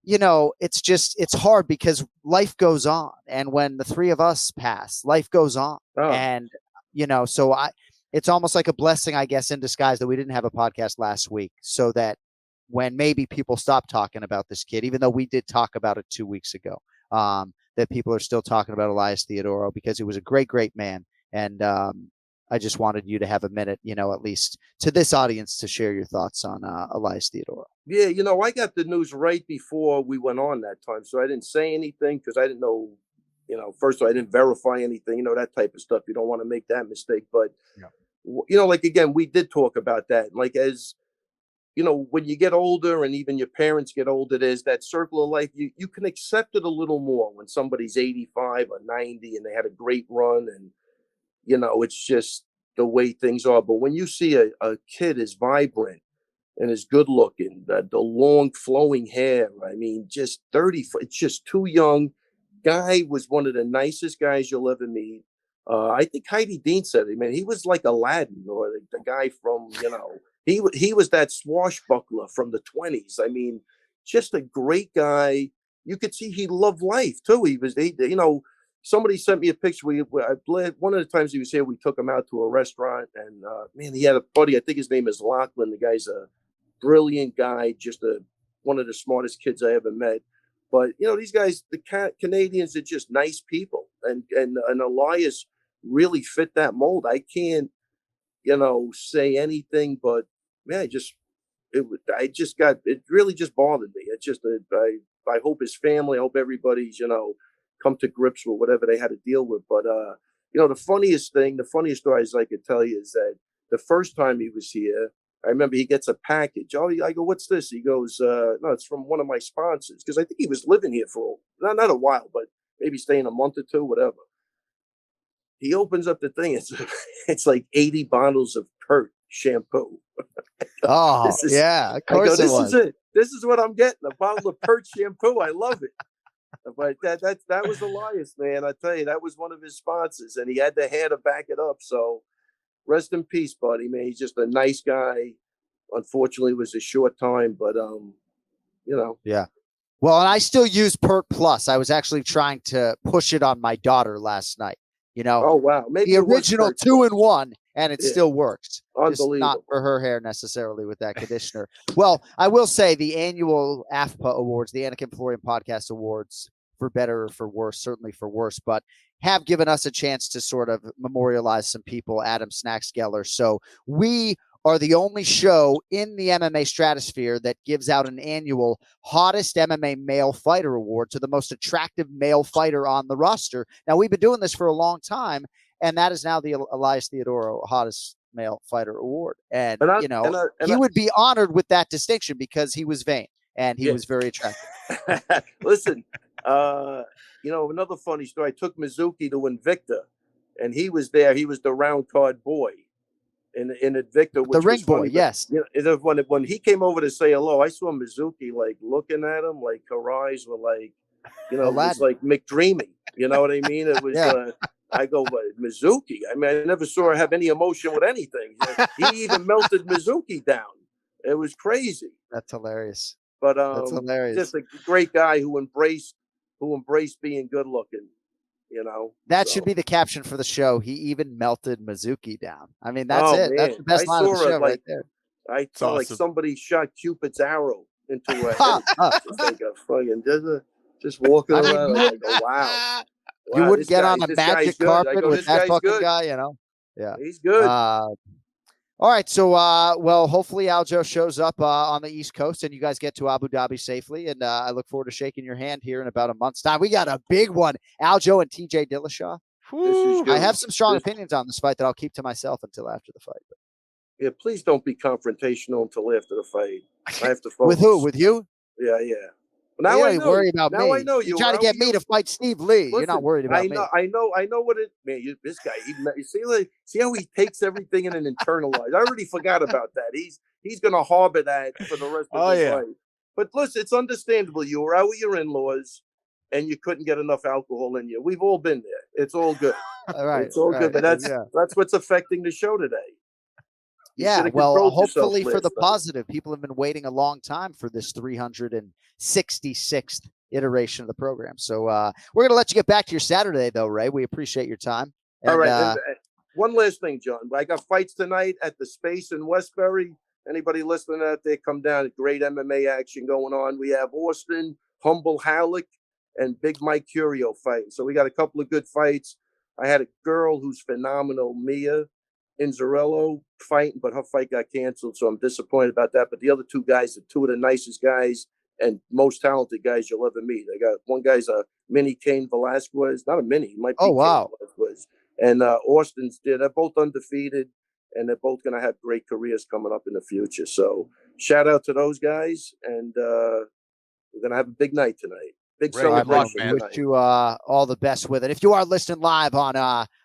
it's hard because life goes on. And when the three of us pass, life goes on. Oh. And, it's almost like a blessing, I guess, in disguise that we didn't have a podcast last week, so that when maybe people stop talking about this kid, even though we did talk about it 2 weeks ago, that people are still talking about Elias Theodorou because he was a great, great man. And I just wanted you to have a minute, at least to this audience, to share your thoughts on Elias Theodorou. Yeah, I got the news right before we went on that time, so I didn't say anything because I didn't know. First of all, I didn't verify anything. That type of stuff. You don't want to make that mistake. But like again, we did talk about that. Like as when you get older, and even your parents get older, there's that circle of life. You can accept it a little more when somebody's 85 or 90 and they had a great run, and it's just the way things are. But when you see a kid as vibrant and as good looking, the long flowing hair, I mean, just 30, it's just too young. Guy was one of the nicest guys you'll ever meet. I think Heidi Dean said it, man. He was like Aladdin, or the guy from, he was that swashbuckler from the 20s. I mean, just a great guy. You could see he loved life too. Somebody sent me a picture. One of the times he was here, we took him out to a restaurant, and man, he had a buddy. I think his name is Lachlan. The guy's a brilliant guy, just one of the smartest kids I ever met. But these guys, the Canadians, are just nice people, and Elias really fit that mold. I can't, say anything, but man, it really just bothered me. It's just I hope his family, I hope everybody's come to grips with whatever they had to deal with. But the funniest stories I could tell you is that the first time he was here, I remember he gets a package. I go, what's this? He goes, no, it's from one of my sponsors. Because I think he was living here for not a while, but maybe staying a month or two, whatever. He opens up the thing. It's like 80 bottles of Pert shampoo. Oh, yeah, of course. This is it. This is what I'm getting, a bottle of Pert shampoo. I love it. But that was Elias, man. I tell you, that was one of his sponsors, and he had the hair to back it up. So rest in peace, buddy, man. He's just a nice guy. Unfortunately, it was a short time, but Yeah. Well, and I still use Pert Plus. I was actually trying to push it on my daughter last night. Oh wow, maybe the original 2-in-1, and it still works. Unbelievable. Just not for her hair necessarily with that conditioner. Well, I will say the annual AFPA awards, the Anik and Florian Podcast Awards, for better or for worse, certainly for worse, but have given us a chance to sort of memorialize some people, Adam Snacksgeller. So we are the only show in the MMA stratosphere that gives out an annual hottest MMA male fighter award to the most attractive male fighter on the roster. Now, we've been doing this for a long time, and that is now the Elias Theodorou hottest male fighter award. And, he would be honored with that distinction because he was vain and he was very attractive. Listen, another funny story. I took Mizuki to Invicta, and he was there. He was the round card boy in Invicta. The ring boy, yes. When he came over to say hello, I saw Mizuki like looking at him, like her eyes were like, it was like McDreamy. You know what I mean? It was. I go, Mizuki. I mean, I never saw her have any emotion with anything. He even melted Mizuki down. It was crazy. That's hilarious. But that's hilarious. Just a great guy who embraced being good looking. That should be the caption for the show. He even melted Mizuki down. I mean, that's it. Man. That's the best line of the show right there. I saw like somebody shot Cupid's arrow into her head. Just walking around. I go, wow. You wouldn't get on a magic carpet with that fucking guy, Yeah. He's good. All right. So, hopefully Aljo shows up on the East Coast and you guys get to Abu Dhabi safely. And I look forward to shaking your hand here in about a month's time. We got a big one. Aljo and TJ Dillashaw. I have some strong opinions on this fight that I'll keep to myself until after the fight. Yeah, please don't be confrontational until after the fight. I have to focus. With who? With you? Yeah. Now I know. Worry about now me. I know you. You're trying to get me to fight Steve Lee. Listen, you're not worried about me. I know what it. Man, this guy. You see how he takes everything in and internalizes. I already forgot about that. He's going to harbor that for the rest of his life. But listen, it's understandable. You were out with your in-laws, and you couldn't get enough alcohol in you. We've all been there. It's all good. All right. It's all good. But that's what's affecting the show today. Yeah, well, hopefully for the positive. People have been waiting a long time for this 366th iteration of the program. So we're going to let you get back to your Saturday, though, Ray. We appreciate your time. And, all right. And one last thing, John. I got fights tonight at the Space in Westbury. Anybody listening out there, come down. Great MMA action going on. We have Austin, Humble Halleck, and Big Mike Curio fighting. So we got a couple of good fights. I had a girl who's phenomenal, Mia. Inzarello fighting, but her fight got canceled, so I'm disappointed about that. But the other two guys are two of the nicest guys and most talented guys you'll ever meet. I got one guy's a mini Cain Velasquez, not a mini, he might be Cain Velasquez. And Austin's they're both undefeated, and they're both going to have great careers coming up in the future. So shout out to those guys, and we're going to have a big night tonight. Big celebration tonight. Wish you all the best with it. If you are listening live on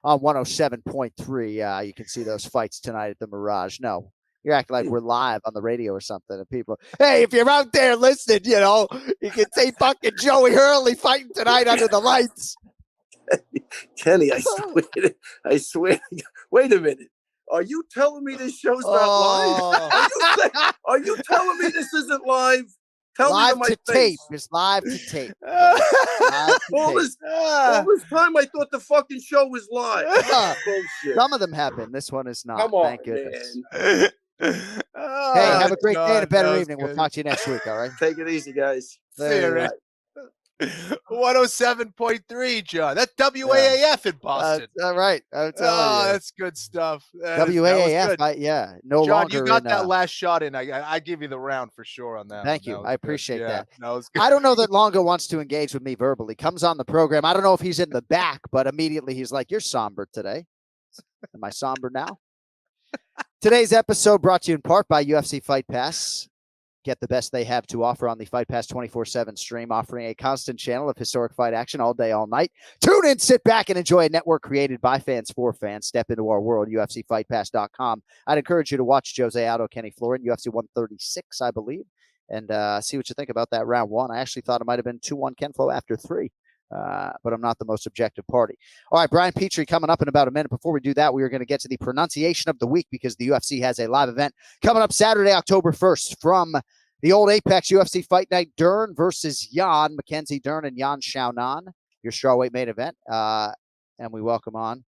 107.3, you can see those fights tonight at the Mirage. No, you're acting like we're live on the radio or something. And people, hey, if you're out there listening, you know, you can see fucking Joey Hurley fighting tonight under the lights. Kenny, I swear. Wait a minute. Are you telling me this show's not live? Are you telling me this isn't live? Tell live me to to my tape. face. It's live to tape. All this time I thought the fucking show was live. Bullshit. Some of them have been. This one is not. Come on, thank goodness. man. Hey, have a great day and a better evening. We'll talk to you next week, all right? Take it easy, guys. See you, Rick. 107.3, John. That's WAAF in Boston. All right. I'm telling you. That's good stuff. WAAF, no John, longer. you got that last shot in. I give you the round for sure on that. Thank you. I appreciate that. That was good. I don't know that Longo wants to engage with me verbally. Comes on the program. I don't know if he's in the back, but immediately he's like, "You're somber today." Am I somber now? Today's episode brought to you in part by UFC Fight Pass. Get the best they have to offer on the Fight Pass 24/7 stream, offering a constant channel of historic fight action all day, all night. Tune in, sit back, and enjoy a network created by fans for fans. Step into our world, UFCFightPass.com. I'd encourage you to watch Jose Aldo, Kenny Florian, UFC 136, I believe, and see what you think about that round one. I actually thought it might have been 2-1 Ken-Flo after 3. But I'm not the most objective party. All right, Brian Petrie coming up in about a minute. Before we do that, we are going to get to the pronunciation of the week because the UFC has a live event coming up Saturday, October 1st from the old Apex UFC Fight Night. Dern versus Jan, Mackenzie Dern and Jan Xiaonan, your strawweight main event. And we welcome on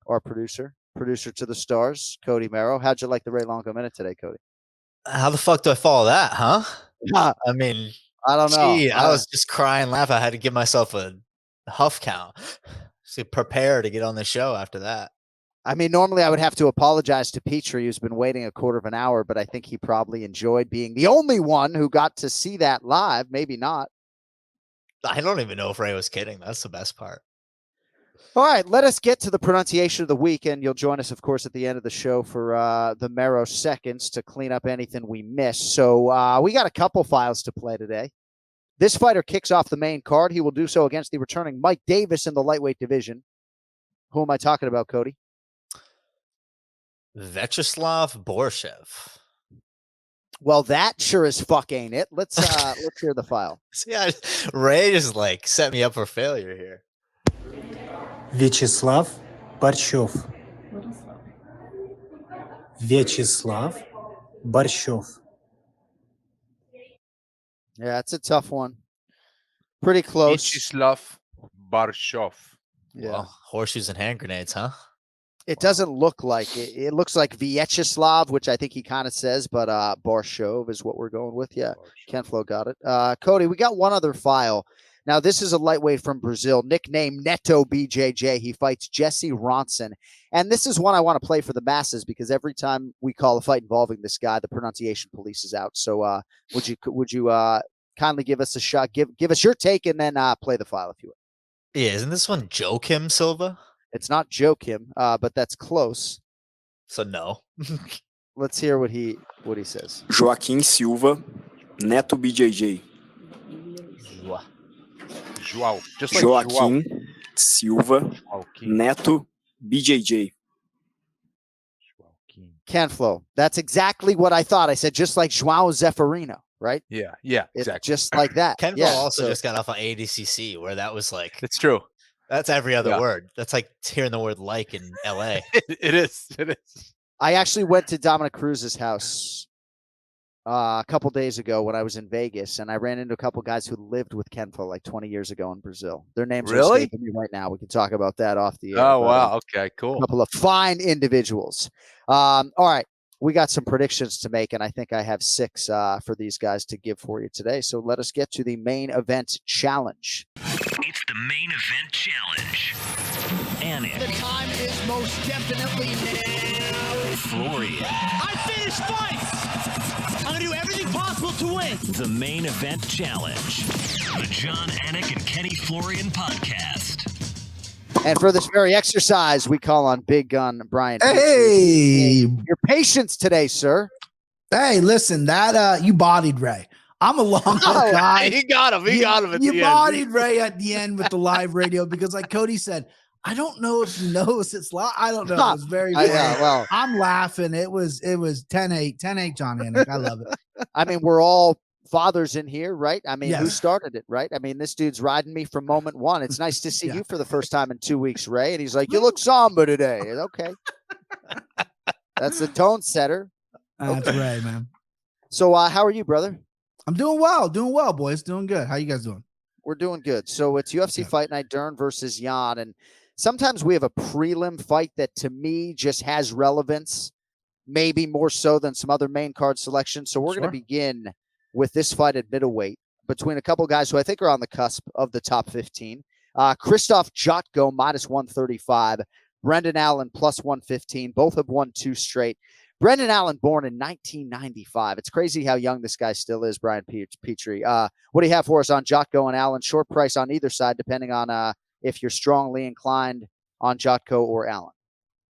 our producer to the stars, Cody Merrow. How'd you like the Ray Longo minute today, Cody? How the fuck do I follow that, huh? I mean, I don't know. I was just crying, laughing. I had to give myself a huff count to prepare to get on the show after that. I mean, normally I would have to apologize to Petrie, who's been waiting a quarter of an hour, but I think he probably enjoyed being the only one who got to see that live. Maybe not. I don't even know if Ray was kidding. That's the best part. All right, let us get to the pronunciation of the week, and you'll join us, of course, at the end of the show for the MERROW Seconds to clean up anything we missed. So we got a couple files to play today. This fighter kicks off the main card. He will do so against the returning Mike Davis in the lightweight division. Who am I talking about, Cody? Vyacheslav Borshev. Well, that sure as fuck ain't it. Let's hear the file. Yeah, Ray just like set me up for failure here. Vyacheslav Borshev. Vyacheslav Borshev. Yeah, it's a tough one. Pretty close. Vyacheslav Borshev. Yeah. Well, horseshoes and hand grenades, huh? It doesn't look like it. It looks like Vyacheslav, which I think he kind of says, but Borshev is what we're going with. Yeah, Ken-Flo got it. Cody, we got one other file. Now, this is a lightweight from Brazil, nicknamed Neto BJJ. He fights Jesse Ronson. And this is one I want to play for the masses because every time we call a fight involving this guy, the pronunciation police is out. So would you kindly give us a shot? Give us your take and then play the file if you would. Yeah, isn't this one Joakim Silva? It's not Joakim, but that's close. So no. Let's hear what he says. Joaquim Silva, Neto BJJ. Joao. Just like Joaquim Joao. Silva, Neto BJJ. Ken-Flo. That's exactly what I thought. I said just like Joao Zeferino, right? Yeah, it's exactly. Just like that. Ken-Flo also just got off on ADCC where that was like. It's true. That's every other word. That's like hearing the word like in LA. It is. I actually went to Dominic Cruz's house a couple days ago when I was in Vegas, and I ran into a couple guys who lived with Ken-Flo like 20 years ago in Brazil. Their names are escaping me right now. We can talk about that off the air. Oh, wow. Okay, cool. A couple of fine individuals. All right. We got some predictions to make, and I think I have 6 for these guys to give for you today. So let us get to the main event challenge. It's the main event challenge. Anik. The time is most definitely now. Florian. I finish fights! I'm gonna do everything possible to win. The main event challenge. The John Anik and Kenny Florian podcast. And for this very exercise, we call on Big Gun Brian. Hey, your patience today, sir. Hey, listen, that you bodied Ray. I'm a Longo guy. He got him. He got him at you the bodied end. Ray at the end with the live radio because, like Cody said, I don't know if he knows it's live. I don't know. It was very funny. Well, I'm laughing. It was 10-8, John Anik. I love it. I mean, we're all fathers in here, right? I mean, who Yes. started it, right? I mean, this dude's riding me from moment one. It's nice to see you for the first time in 2 weeks, Ray. And he's like, you look somber today. Okay. That's the tone setter. That's Ray, man. So how are you, brother? I'm doing well, boys. Doing good. How you guys doing? We're doing good. So it's UFC Fight Night, Dern versus Jan. And sometimes we have a prelim fight that to me just has relevance, maybe more so than some other main card selections. So we're going to begin with this fight at middleweight between a couple guys who I think are on the cusp of the top 15. Krzysztof Jotko, minus 135. Brendan Allen, plus 115. Both have won 2 straight. Brendan Allen, born in 1995. It's crazy how young this guy still is, Brian Petrie. What do you have for us on Jotko and Allen? Short price on either side, depending on if you're strongly inclined on Jotko or Allen.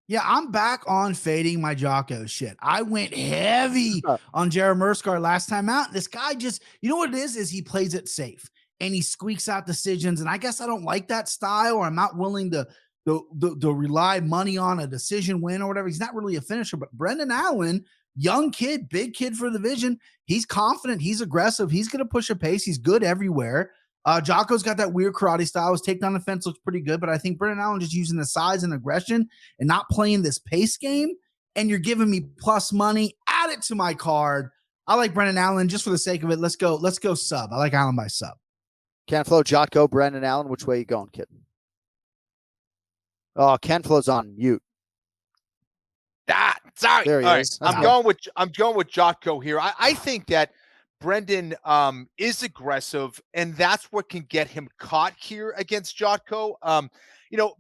Yeah, I'm back on fading my Jocko shit. I went heavy on Jared Merskar last time out. This guy just, you know what it is he plays it safe and he squeaks out decisions. And I guess I don't like that style, or I'm not willing to rely money on a decision win or whatever. He's not really a finisher, but Brendan Allen, young kid, big kid for the division. He's confident. He's aggressive. He's going to push a pace. He's good everywhere. Jocko's got that weird karate style. His takedown defense looks pretty good, but I think Brendan Allen just using the size and aggression and not playing this pace game. And you're giving me plus money. Add it to my card. I like Brendan Allen just for the sake of it. Let's go sub. I like Allen by sub. Ken-Flo, Jotko, Brendan Allen. Which way you going, kid? Oh, Ken-Flo's on mute. Sorry. There he is. I'm going with Jotko here. I think that Brendan is aggressive, and that's what can get him caught here against Jotko.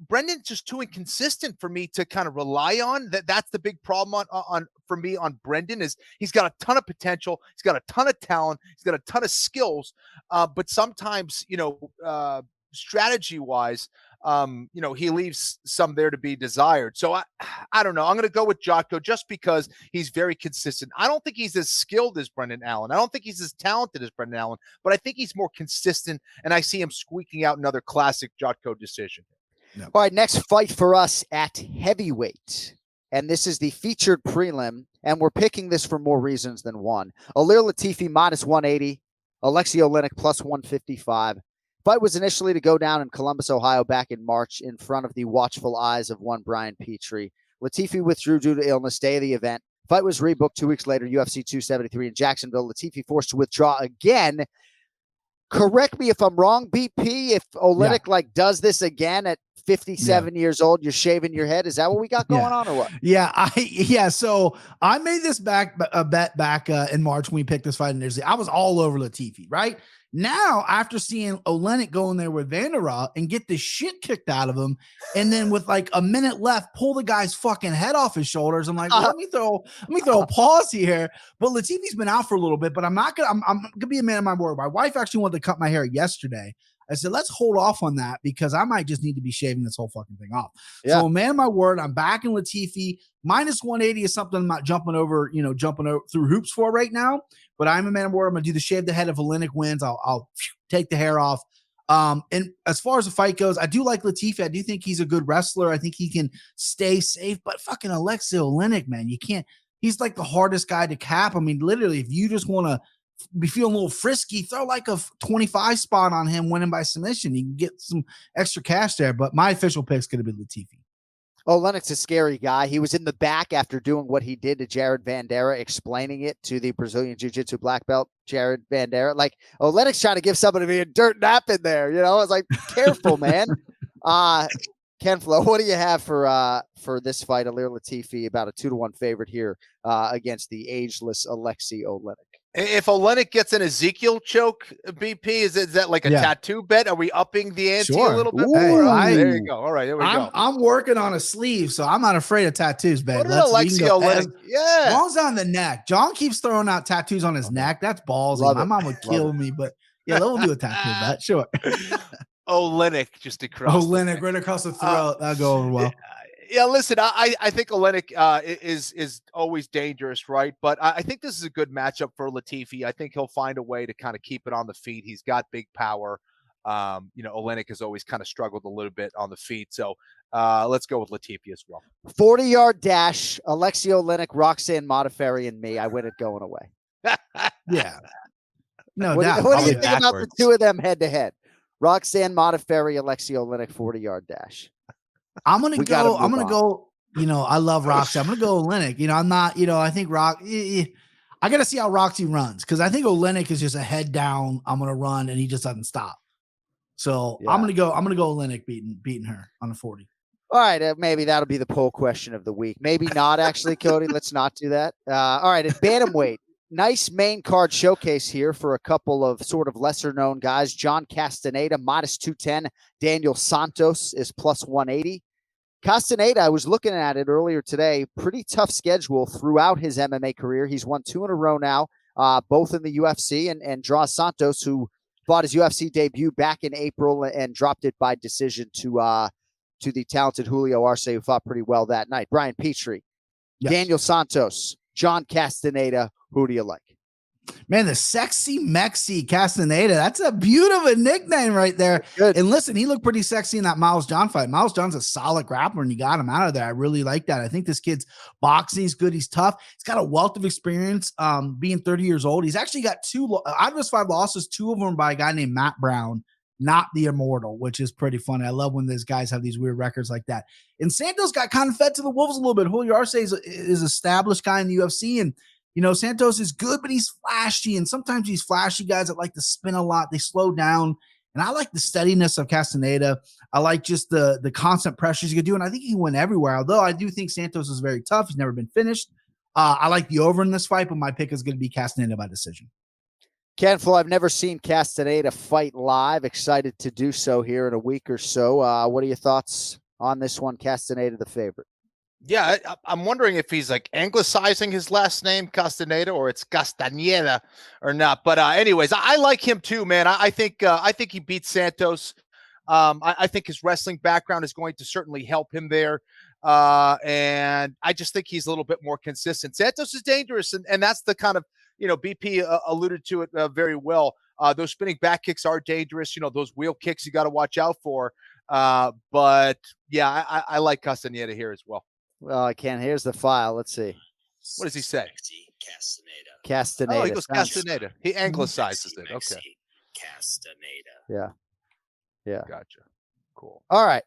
Brendan's just too inconsistent for me to kind of rely on. That's the big problem on for me on Brendan is he's got a ton of potential, he's got a ton of talent, he's got a ton of skills, but sometimes strategy wise, he leaves some there to be desired. So I don't know. I'm going to go with Jotko just because he's very consistent. I don't think he's as skilled as Brendan Allen. I don't think he's as talented as Brendan Allen, but I think he's more consistent, and I see him squeaking out another classic Jotko decision. No. All right, next fight for us at heavyweight. And this is the featured prelim, and we're picking this for more reasons than one. Ilir Latifi, minus 180. Alexei Oleinik, plus 155. Fight was initially to go down in Columbus, Ohio back in March in front of the watchful eyes of one Brian Petrie. Latifi withdrew due to illness day of the event. Fight was rebooked 2 weeks later, UFC 273 in Jacksonville. Latifi forced to withdraw again. Correct me if I'm wrong, BP, if Oleinik does this again at 57 years old, you're shaving your head. Is that what we got going on or what? Yeah. So I made this bet back in March when we picked this fight in Italy. I was all over Latifi, right? Now, after seeing Oleinik go in there with Vanderhaar and get the shit kicked out of him, and then with like a minute left, pull the guy's fucking head off his shoulders. I'm like, let me throw a pause here. But Latifi's been out for a little bit, but I'm gonna be a man of my word. My wife actually wanted to cut my hair yesterday. I said, let's hold off on that because I might just need to be shaving this whole fucking thing off. Yeah. So, man of my word, I'm back in Latifi. Minus 180 is something I'm not jumping over through hoops for right now. But I'm a man of my word. I'm going to do the shave the head if Oleinik wins. I'll take the hair off. And as far as the fight goes, I do like Latifi. I do think he's a good wrestler. I think he can stay safe. But fucking Alexei Oleinik, man, you can't. He's like the hardest guy to cap. I mean, literally, if you just want to be feeling a little frisky, throw like a 25 spot on him winning by submission. You can get some extra cash there. But my official pick is going to be Latifi. Oleinik's a scary guy. He was in the back after doing what he did to Jared Vanderaa, explaining it to the Brazilian Jiu-Jitsu black belt, Jared Vanderaa. Like, Oleinik's trying to give somebody a dirt nap in there. I was like, careful, man. Ken-Flo, what do you have for this fight? Ilir Latifi, about a 2-1 favorite here against the ageless Alexei Oleinik. If Olenek gets an Ezekiel choke, BP, is that like a tattoo bet? Are we upping the ante a little bit more? Hey, There you go. All right, there we go. I'm working on a sleeve, so I'm not afraid of tattoos, babe. What did Alexei Olenek? As long as on the neck. John keeps throwing out tattoos on his neck. That's ballsy. My mom would kill me, but yeah, we'll do a tattoo bet. Sure. Olenek just across. Olenek right across the throat. That'll go over well. Yeah, listen, I think Olenek is always dangerous, right? But I think this is a good matchup for Latifi. I think he'll find a way to kind of keep it on the feet. He's got big power. Olenek has always kind of struggled a little bit on the feet. So let's go with Latifi as well. 40-yard dash, Alexei Olenek, Roxanne Modafferi, and me. I win it going away. Yeah. No what, doubt. What do you think about the two of them head-to-head? Roxanne Modafferi, Alexei Olenek, 40-yard dash. I'm gonna go. I love Roxy. I'm gonna go Olenek. I'm not. I think I gotta see how Roxy runs because I think Olenek is just a head down. I'm gonna run and he just doesn't stop. So I'm gonna go Olenek beating her on a 40. All right, maybe that'll be the poll question of the week. Maybe not actually, Cody. Let's not do that. All right, at bantamweight, nice main card showcase here for a couple of sort of lesser known guys. John Castaneda minus 210. Daniel Santos is plus 180. Castaneda, I was looking at it earlier today. Pretty tough schedule throughout his MMA career. He's won 2 in a row now, both in the UFC, and draws Santos, who fought his UFC debut back in April and dropped it by decision to the talented Julio Arce, who fought pretty well that night. Brian Petrie, Daniel Santos, John Castaneda. Who do you like? Man, the sexy Mexi Castaneda. That's a beautiful nickname right there. Good. And listen, he looked pretty sexy in that Miles John fight. Miles John's a solid grappler, and you got him out of there. I really like that. I think this kid's boxing is good. He's tough. He's got a wealth of experience being 30 years old. He's actually got 2 out of his 5 losses, 2 of them by a guy named Matt Brown, not the Immortal, which is pretty funny. I love when these guys have these weird records like that. And Santos got kind of fed to the wolves a little bit. Julio Arce is established guy in the UFC, and Santos is good, but he's flashy. And sometimes these flashy guys that like to spin a lot, they slow down. And I like the steadiness of Castaneda. I like just the constant pressures he could do. And I think he can win everywhere. Although I do think Santos is very tough. He's never been finished. I like the over in this fight, but my pick is going to be Castaneda by decision. Ken-Flo, I've never seen Castaneda fight live. Excited to do so here in a week or so. What are your thoughts on this one? Castaneda, the favorite. Yeah, I'm wondering if he's like anglicizing his last name Castaneda or it's Castaneda or not. But anyways, I like him too, man. I think he beats Santos. I think his wrestling background is going to certainly help him there. And I just think he's a little bit more consistent. Santos is dangerous, and that's the kind of, BP alluded to it very well. Those spinning back kicks are dangerous. Those wheel kicks you got to watch out for. But yeah, I like Castaneda here as well. Well, I can't. Here's the file. Let's see. What does he say? Castaneda. Oh, he goes Castaneda. He anglicizes it. Okay. Castaneda. Yeah. Gotcha. Cool. All right.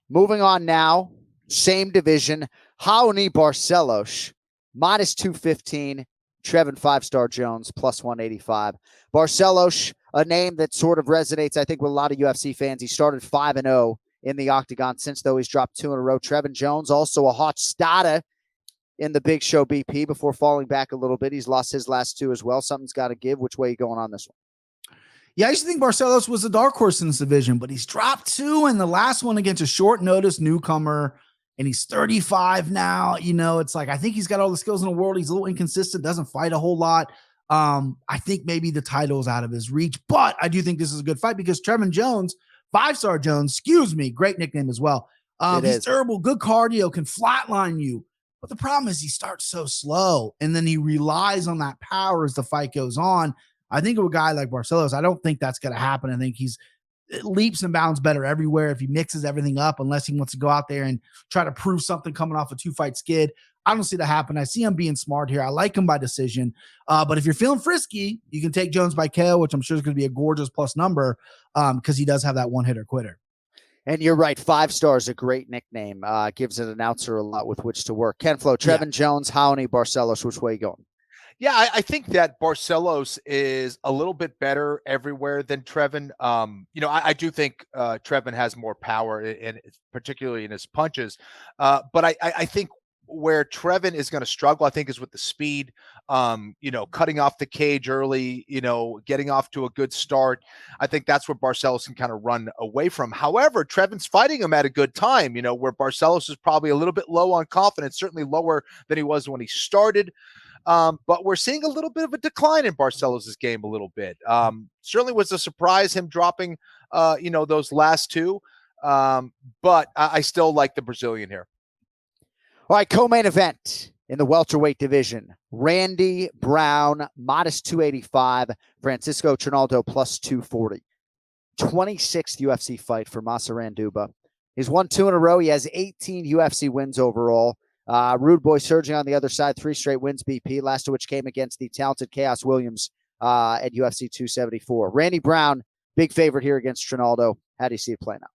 Moving on now. Same division. Raoni Barcelos, minus 215. Trevin 5-Star Jones, plus 185. Barcelos, a name that sort of resonates, I think, with a lot of UFC fans. He started 5-0 in the octagon. Since, though, he's dropped 2 in a row. Trevin Jones, also a hot starter in the Big Show BP before falling back a little bit. He's lost his last 2 as well. Something's got to give. Which way are you going on this one? Yeah, I used to think Barcelos was a dark horse in this division, but he's dropped 2 in the last one against a short notice newcomer, and he's 35 now. It's like, I think he's got all the skills in the world. He's a little inconsistent, doesn't fight a whole lot. I think maybe the title is out of his reach, but I do think this is a good fight because Trevin Jones, 5-Star Jones, great nickname as well. He's durable, good cardio, can flatline you. But the problem is he starts so slow, and then he relies on that power as the fight goes on. I think of a guy like Barcelos, I don't think that's going to happen. I think he's leaps and bounds better everywhere if he mixes everything up, unless he wants to go out there and try to prove something coming off a 2-fight skid. I don't see that happen. I see him being smart here. I like him by decision. But if you're feeling frisky, you can take Jones by KO, which I'm sure is going to be a gorgeous plus number because he does have that one-hitter quitter. And you're right. 5-Star is a great nickname. Gives an announcer a lot with which to work. Ken-Flo, Trevin Jones, Raoni Barcelos, which way are you going? Yeah, I think that Barcelos is a little bit better everywhere than Trevin. I do think Trevin has more power, particularly in his punches. But I think where Trevin is going to struggle, I think, is with the speed, cutting off the cage early, getting off to a good start. I think that's where Barcelos can kind of run away from. However, Trevin's fighting him at a good time, where Barcelos is probably a little bit low on confidence, certainly lower than he was when he started. But we're seeing a little bit of a decline in Barcelos' game a little bit. Certainly was a surprise him dropping, those last two. But I still like the Brazilian here. All right, co-main event in the welterweight division. Randy Brown, minus 285. Francisco Trinaldo, plus 240. 26th UFC fight for Masaranduba. He's won 2 in a row. He has 18 UFC wins overall. Rude Boy surging on the other side, 3 straight wins BP, last of which came against the talented Chaos Williams at UFC 274. Randy Brown, big favorite here against Trinaldo. How do you see it playing out?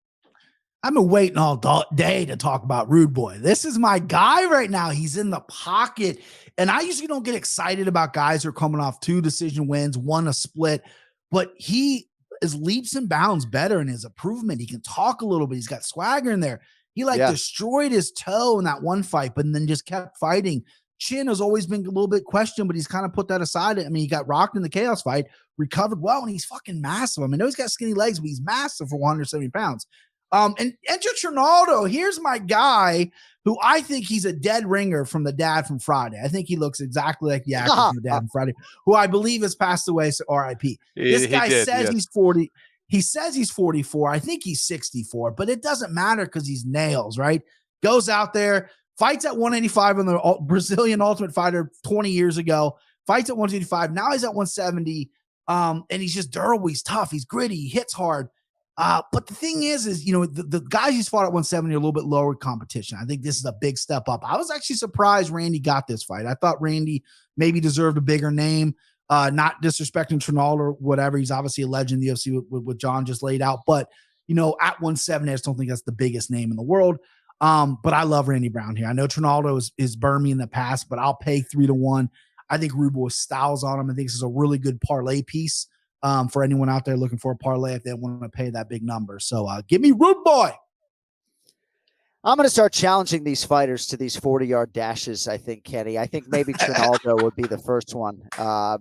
I've been waiting all day to talk about Rude Boy. This is my guy right now. He's in the pocket. And I usually don't get excited about guys who are coming off 2 decision wins, 1 a split, but he is leaps and bounds better in his improvement. He can talk a little bit. He's got swagger in there. He destroyed his toe in that one fight, but then just kept fighting. Chin has always been a little bit questioned, but he's kind of put that aside. I mean, he got rocked in the Chaos fight, recovered well, and he's fucking massive. I mean, I know he's got skinny legs, but he's massive for 170 pounds. And enter Trinaldo. Here's my guy who I think he's a dead ringer from the dad from Friday. I think he looks exactly like the actor from the dad from Friday, who I believe has passed away. So RIP. This guy says he's 40. He says he's 44. I think he's 64, but it doesn't matter because he's nails, right? Goes out there, fights at 185 on the Brazilian Ultimate Fighter 20 years ago, fights at 185. Now he's at 170. And he's just durable. He's tough. He's gritty. He hits hard. But the thing is the guys he's fought at 170 are a little bit lower competition. I think this is a big step up. I was actually surprised Randy got this fight. I thought Randy maybe deserved a bigger name, not disrespecting Trinaldo or whatever. He's obviously a legend in the UFC with John just laid out. But, at 170, I just don't think that's the biggest name in the world. But I love Randy Brown here. I know Trinaldo is burned me in the past, but I'll pay 3-1. I think Rude Boy styles on him. I think this is a really good parlay piece. For anyone out there looking for a parlay if they want to pay that big number. So give me Rude Boy. I'm going to start challenging these fighters to these 40-yard dashes, I think, Kenny. I think maybe Trinaldo would be the first one. I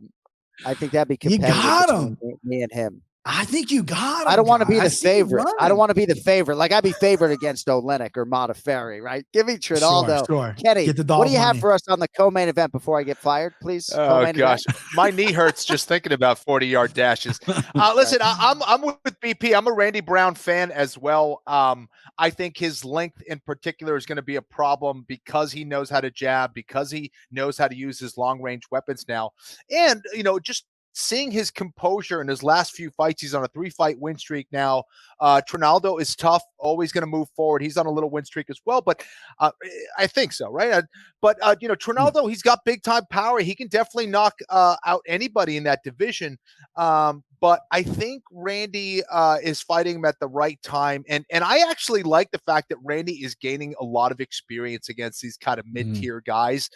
think that'd be competitive. You got him. Me and him. I think you got him. I don't want to be the favorite. I don't want to be the favorite. Like I'd be favored against Olenek or Modafferi, right? Give me Trinaldo. Sure. Kenny, get the what do you money. have for us on the co-main event before I get fired, please? Oh gosh, my knee hurts just thinking about 40-yard dashes. Listen, I'm with BP. I'm a Randy Brown fan as well. I think his length in particular is going to be a problem because he knows how to jab, because he knows how to use his long-range weapons now, and just seeing his composure in his last few fights. He's on a 3-fight win streak now. Trinaldo is tough, always going to move forward. He's on a little win streak as well, but I think so, right? But Trinaldo, he's got big time power. He can definitely knock out anybody in that division. But I think Randy is fighting him at the right time. And I actually like the fact that Randy is gaining a lot of experience against these kind of mid-tier guys.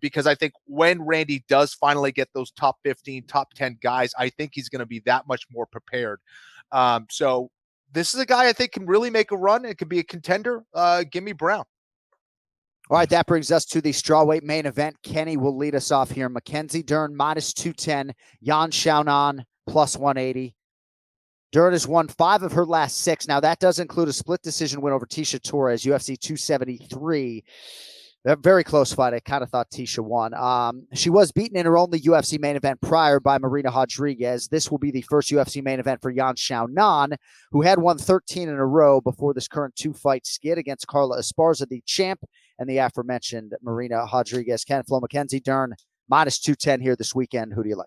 Because I think when Randy does finally get those top 15, top 10 guys, I think he's going to be that much more prepared. So this is a guy I think can really make a run. It could be a contender. Give me Brown. All right, that brings us to the strawweight main event. Kenny will lead us off here. Mackenzie Dern, minus 210. Yan Xiaonan, plus 180. Dern has won 5 of her last 6. Now, that does include a split decision win over Tisha Torres, UFC 273. A very close fight. I kind of thought Tisha won. She was beaten in her only UFC main event prior by Marina Rodriguez. This will be the first UFC main event for Yan Xiaonan, who had won 13 in a row before this current 2-fight skid against Carla Esparza, the champ, and the aforementioned Marina Rodriguez. Ken-Flo, Mackenzie Dern, minus 210 here this weekend. Who do you like?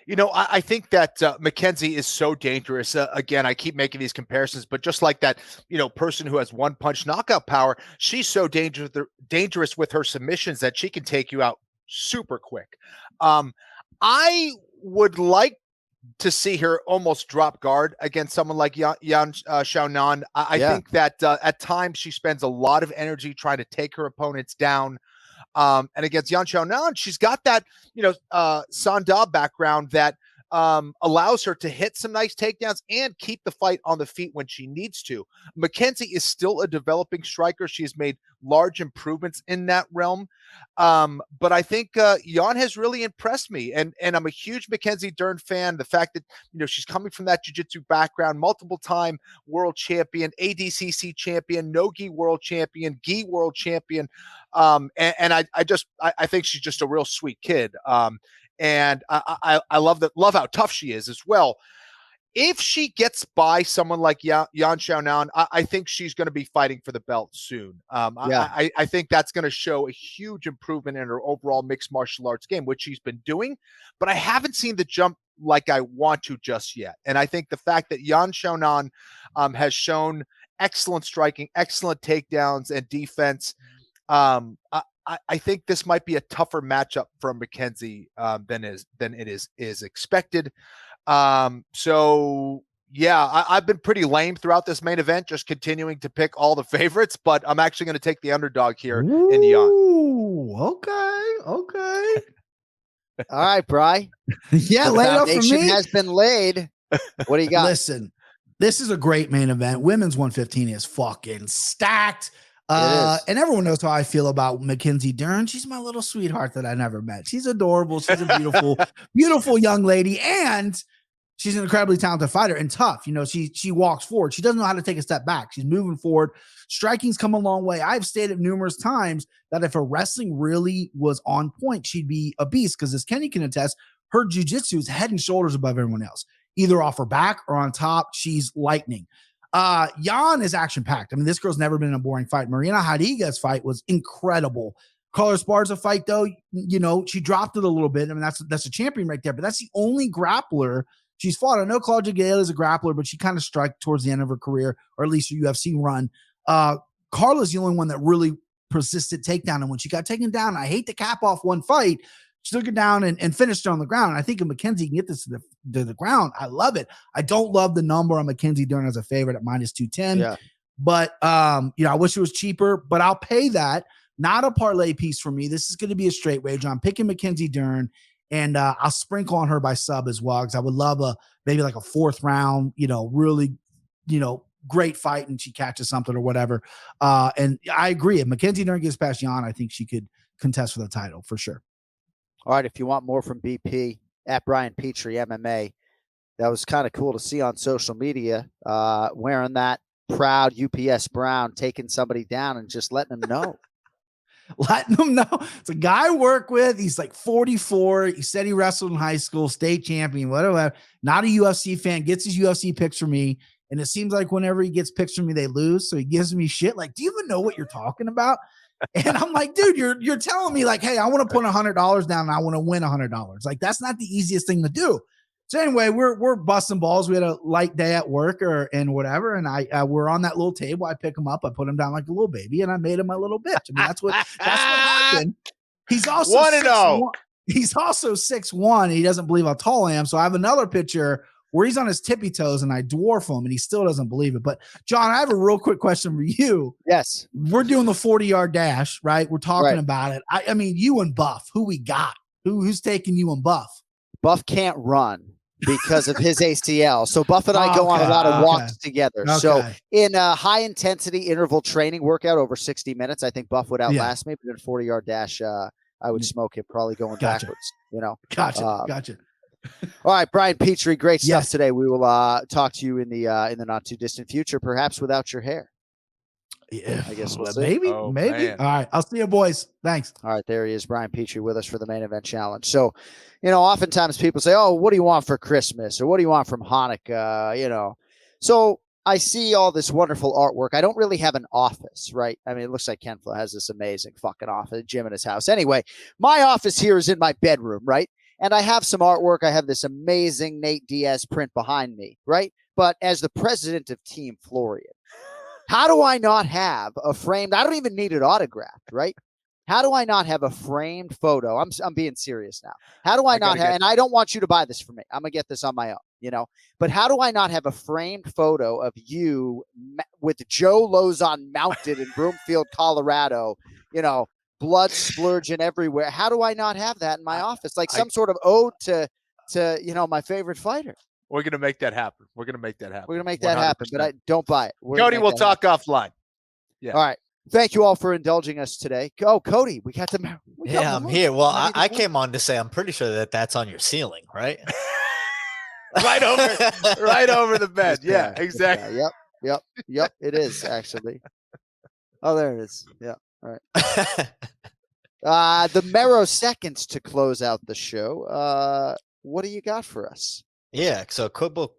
I think that Mackenzie is so dangerous. Again, I keep making these comparisons, but just like that, person who has one-punch knockout power, she's so dangerous with her submissions that she can take you out super quick. I would like to see her almost drop guard against someone like Yan Xiaonan. I think that at times she spends a lot of energy trying to take her opponents down. And against Yan Xiaonan, she's got that, Sanda background that allows her to hit some nice takedowns and keep the fight on the feet when she needs to. Mackenzie is still a developing striker. She has made large improvements in that realm. But I think Jan has really impressed me. And I'm a huge Mackenzie Dern fan. The fact that, she's coming from that jiu-jitsu background, multiple time world champion, ADCC champion, no-gi world champion, gi world champion. And I think she's just a real sweet kid. And I love how tough she is as well. If she gets by someone like Yan Xiaonan, I think she's going to be fighting for the belt soon. I think that's going to show a huge improvement in her overall mixed martial arts game, which she's been doing, but I haven't seen the jump like I want to just yet. And I think the fact that Yan Xiaonan has shown excellent striking, excellent takedowns and defense, I think this might be a tougher matchup for Mackenzie than it is expected. So yeah, I've been pretty lame throughout this main event, just continuing to pick all the favorites, but I'm actually going to take the underdog here in Yan. Okay. All right, Bri. Yeah, lay it up for me. Has been laid. What do you got? Listen, this is a great main event. Women's 115 is fucking stacked. And everyone knows how I feel about Mackenzie Dern. She's my little sweetheart that I never met. She's adorable. She's a beautiful, beautiful young lady. And she's an incredibly talented fighter and tough. She walks forward. She doesn't know how to take a step back. She's moving forward. Striking's come a long way. I've stated numerous times that if her wrestling really was on point, she'd be a beast. Because as Kenny can attest, her jiu-jitsu is head and shoulders above everyone else. Either off her back or on top, she's lightning. Yan is action-packed. I mean, this girl's never been in a boring fight. Marina Hadiga's fight was incredible. Carla Esparza fight, though, she dropped it a little bit. I mean, that's a champion right there, but that's the only grappler she's fought. I know Claudia Gale is a grappler, but she kind of struck towards the end of her career, or at least her UFC run. Carla's the only one that really persisted takedown, and when she got taken down, I hate to cap off one fight, she took it down and finished her on the ground. And I think if Mackenzie can get this to the ground, I love it. I don't love the number on Mackenzie Dern as a favorite at -210. Yeah. But I wish it was cheaper, but I'll pay that. Not a parlay piece for me. This is going to be a straight wager. I'm picking Mackenzie Dern, and I'll sprinkle on her by sub as well, because I would love maybe like a fourth round, really, great fight, and she catches something or whatever. And I agree. If Mackenzie Dern gets past Yan, I think she could contest for the title for sure. All right, if you want more from BP, at Brian Petrie MMA, that was kind of cool to see on social media, wearing that proud UPS Brown, taking somebody down and just letting them know. Letting them know. It's a guy I work with. He's like 44. He said he wrestled in high school, state champion, whatever. Not a UFC fan, gets his UFC picks from me. And it seems like whenever he gets picks from me, they lose. So he gives me shit. Like, do you even know what you're talking about? And I'm like, dude, you're telling me like, hey, I want to put $100 down and I want to win $100. Like, that's not the easiest thing to do. So anyway, we're busting balls. We had a light day at work and whatever. And we're on that little table. I pick him up. I put him down like a little baby, and I made him my little bitch. I mean, that's what happened. He's also 1-0. He's also 6'1". He doesn't believe how tall I am. So I have another picture where he's on his tippy toes and I dwarf him, and he still doesn't believe it. But John, I have a real quick question for you. Yes. We're doing the 40-yard dash, right? We're talking about it. I mean, you and Buff, who we got? Who's taking you and Buff? Buff can't run because of his ACL. So Buff and I go on a lot of walks together. Okay. So in a high intensity interval training workout over 60 minutes, I think Buff would outlast me, but in a 40-yard dash, I would smoke him, probably going backwards, Gotcha. All right, Brian Petrie, great stuff today. We will talk to you in the not too distant future, perhaps without your hair. Yeah, I guess we'll maybe. Man. All right, I'll see you, boys. Thanks. All right, there he is, Brian Petrie, with us for the main event challenge. So, oftentimes people say, "Oh, what do you want for Christmas?" or "What do you want from Hanukkah?" So I see all this wonderful artwork. I don't really have an office, right? I mean, it looks like Ken-Flo has this amazing fucking office, gym in his house. Anyway, my office here is in my bedroom, right? And I have some artwork. I have this amazing Nate Diaz print behind me, right? But as the president of Team Florian, how do I not have a framed? I don't even need it autographed, right? How do I not have a framed photo? I'm being serious now. How do I not have? And I don't want you to buy this for me. I'm gonna get this on my own, But how do I not have a framed photo of you with Joe Lozon mounted in Broomfield, Colorado? Blood splurging everywhere. How do I not have that in my office? Like some sort of ode to to, my favorite fighter. We're going to make that happen. We're going to make that happen. We're going to make that happen, but I don't buy it. Cody, we'll talk offline. Yeah. All right. Thank you all for indulging us today. Oh, Cody, we got the. I'm here. Well, I came on to say I'm pretty sure that's on your ceiling, right? right over the bed. Yeah, exactly. Yep. It is actually. Oh, there it is. Yeah. All right. The MERROW Seconds to close out the show. What do you got for us? Yeah. So couple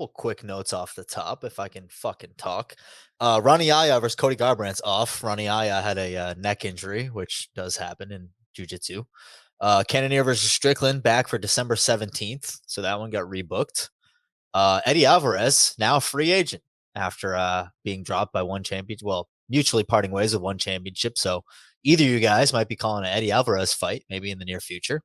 quick notes off the top, if I can fucking talk. Ronnie Yaya versus Cody Garbrandt's off. Ronnie Yaya had a neck injury, which does happen in jiu-jitsu. Cannonier versus Strickland back for December 17th. So that one got rebooked. Eddie Alvarez, now a free agent after being dropped by one championship. Well, mutually parting ways with one championship. So either you guys might be calling an Eddie Alvarez fight, maybe in the near future.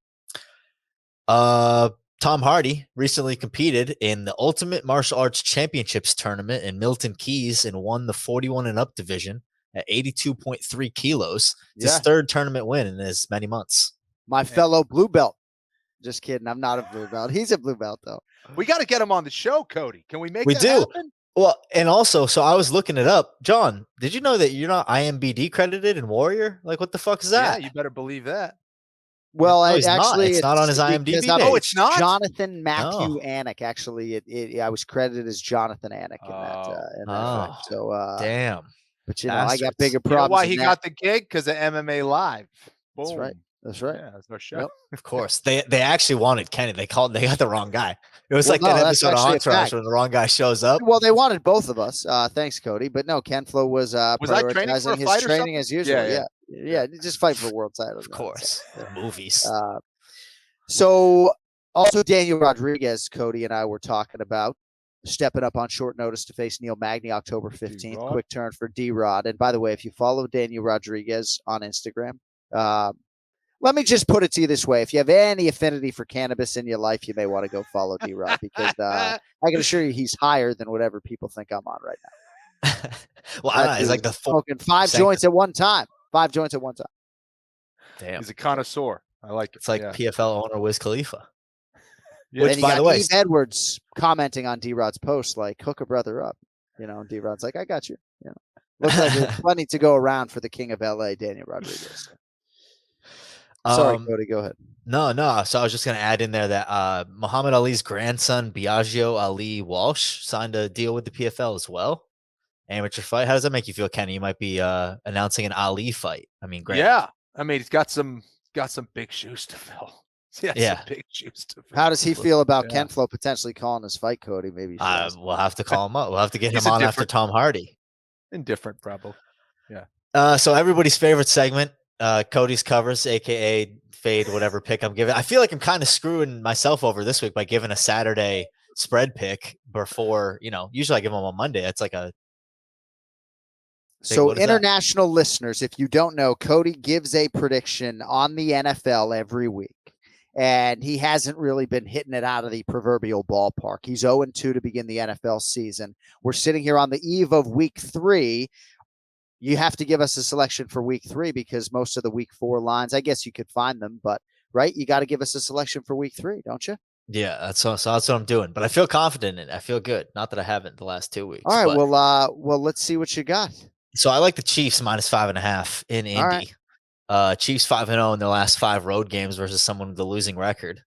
Tom Hardy recently competed in the Ultimate Martial Arts Championships tournament in Milton Keys and won the 41 and up division at 82.3 kilos. His third tournament win in as many months. My fellow blue belt. Just kidding. I'm not a blue belt. He's a blue belt, though. We got to get him on the show, Cody. Can we make that happen? Well, and also, so I was looking it up. John, did you know that you're not IMBD credited in Warrior? Like, what the fuck is that? Yeah, you better believe that. Well, it's not on his IMDb. Oh, it's not? Jonathan Matthew Anik. Actually, I was credited as Jonathan Anik in that. Fact. So, damn. But I got bigger problems. You know why he got the gig? Because of MMA Live. Boom. That's right. That's right. Yeah, there's no show. Yep. Of course, they actually wanted Kenny. They got the wrong guy. It was that episode of Entourage when the wrong guy shows up. Well, they wanted both of us. Thanks, Cody. But no, Ken-Flo was prioritizing his training as usual. Yeah. Just fight for world title. Of course, movies. So also Daniel Rodriguez, Cody and I were talking about stepping up on short notice to face Neil Magny October 15th. D-Rod. Quick turn for D-Rod. And by the way, if you follow Daniel Rodriguez on Instagram, let me just put it to you this way. If you have any affinity for cannabis in your life, you may want to go follow D-Rod because I can assure you he's higher than whatever people think I'm on right now. Well, he's like the smoking 5 joints at one time. 5 joints at one time. Damn. He's a connoisseur. I like it. It's like PFL owner Wiz Khalifa. Yeah. Which, by the way, Eve Edwards commenting on D-Rod's post, like, hook a brother up. And D-Rod's like, I got you. Looks like there's plenty to go around for the king of LA, Daniel Rodriguez. Sorry, Cody, go ahead. No. So I was just going to add in there that Muhammad Ali's grandson, Biagio Ali Walsh, signed a deal with the PFL as well. Amateur fight. How does that make you feel, Kenny? You might be announcing an Ali fight. I mean, yeah. I mean, he's got some big shoes to fill. Some big shoes to fill. How does he feel about Ken-Flo potentially calling his fight, Cody? Maybe we'll have to call him up. We'll have to get him on after Tom Hardy. Indifferent, probably. Yeah. So everybody's favorite segment. Cody's covers, aka fade, whatever pick I'm giving. I feel like I'm kind of screwing myself over this week by giving a Saturday spread pick before, usually I give them on Monday. It's like a. So international listeners, if you don't know, Cody gives a prediction on the NFL every week, and he hasn't really been hitting it out of the proverbial ballpark. He's 0-2 to begin the NFL season. We're sitting here on the eve of week 3. You have to give us a selection for week 3 because most of the week 4 lines, I guess you could find them, but right, you got to give us a selection for week 3, don't you? Yeah, that's what I'm doing. But I feel confident in it. I feel good. Not that I haven't the last 2 weeks. All right, well, let's see what you got. So I like the Chiefs -5.5 in Indy. Right. Chiefs 5-0 in their last 5 road games versus someone with a losing record.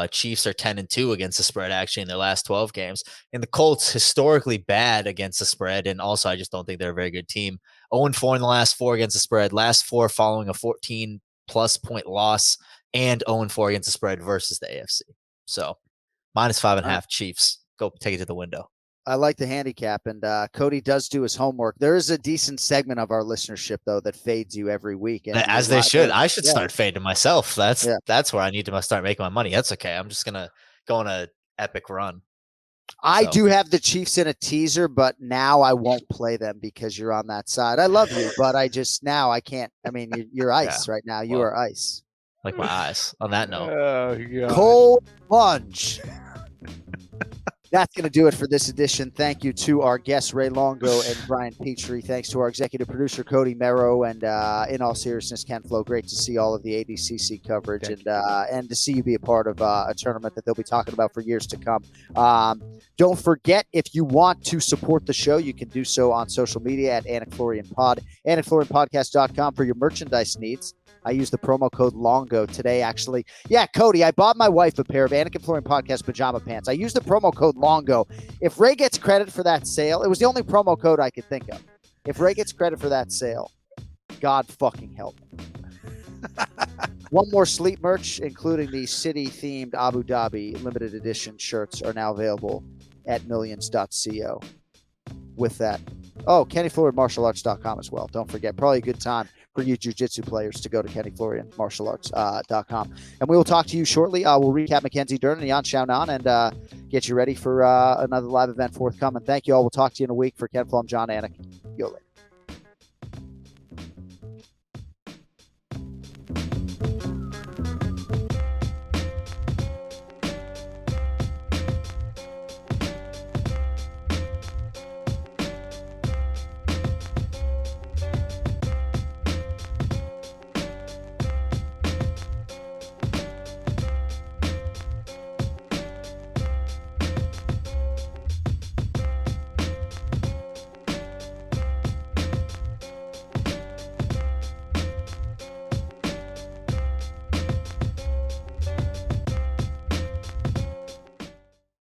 Chiefs are 10-2 against the spread actually in their last 12 games. And the Colts historically bad against the spread. And also, I just don't think they're a very good team. 0-4 in the last 4 against the spread. Last 4 following a 14-plus point loss and 0-4 against the spread versus the AFC. So -5.5 Chiefs. Go take it to the window. I like the handicap, and Cody does do his homework. There is a decent segment of our listenership, though, that fades you every week. And as they should. I should start fading myself. That's where I need to start making my money. That's okay. I'm just going to go on a epic run. I do have the Chiefs in a teaser, but now I won't play them because you're on that side. I love you, but I can't. I mean, you're ice right now. You are ice. Like my eyes on that note. Cold plunge. That's going to do it for this edition. Thank you to our guests, Ray Longo and Brian Petrie. Thanks to our executive producer, Cody Merrow. And in all seriousness, Ken-Flo, great to see all of the ADCC coverage and to see you be a part of a tournament that they'll be talking about for years to come. Don't forget, if you want to support the show, you can do so on social media at AnikFlorianPod, AnikFlorianPodcast.com for your merchandise needs. I use the promo code Longo today, actually. Yeah, Cody, I bought my wife a pair of Anik and Florian podcast pajama pants. I used the promo code Longo. If Ray gets credit for that sale, it was the only promo code I could think of. If Ray gets credit for that sale, God fucking help me. One more sleep merch, including the city-themed Abu Dhabi limited edition shirts, are now available at millions.co. With that, KennyFlorianMartialArts.com as well. Don't forget, probably a good time for you jiu-jitsu players to go to KennyFlorianMartialArts.com. And we will talk to you shortly. We'll recap Mackenzie Dern and Yan Xiaonan and get you ready for another live event forthcoming. Thank you all. We'll talk to you in a week. For Ken-Flo, I'm John Anik.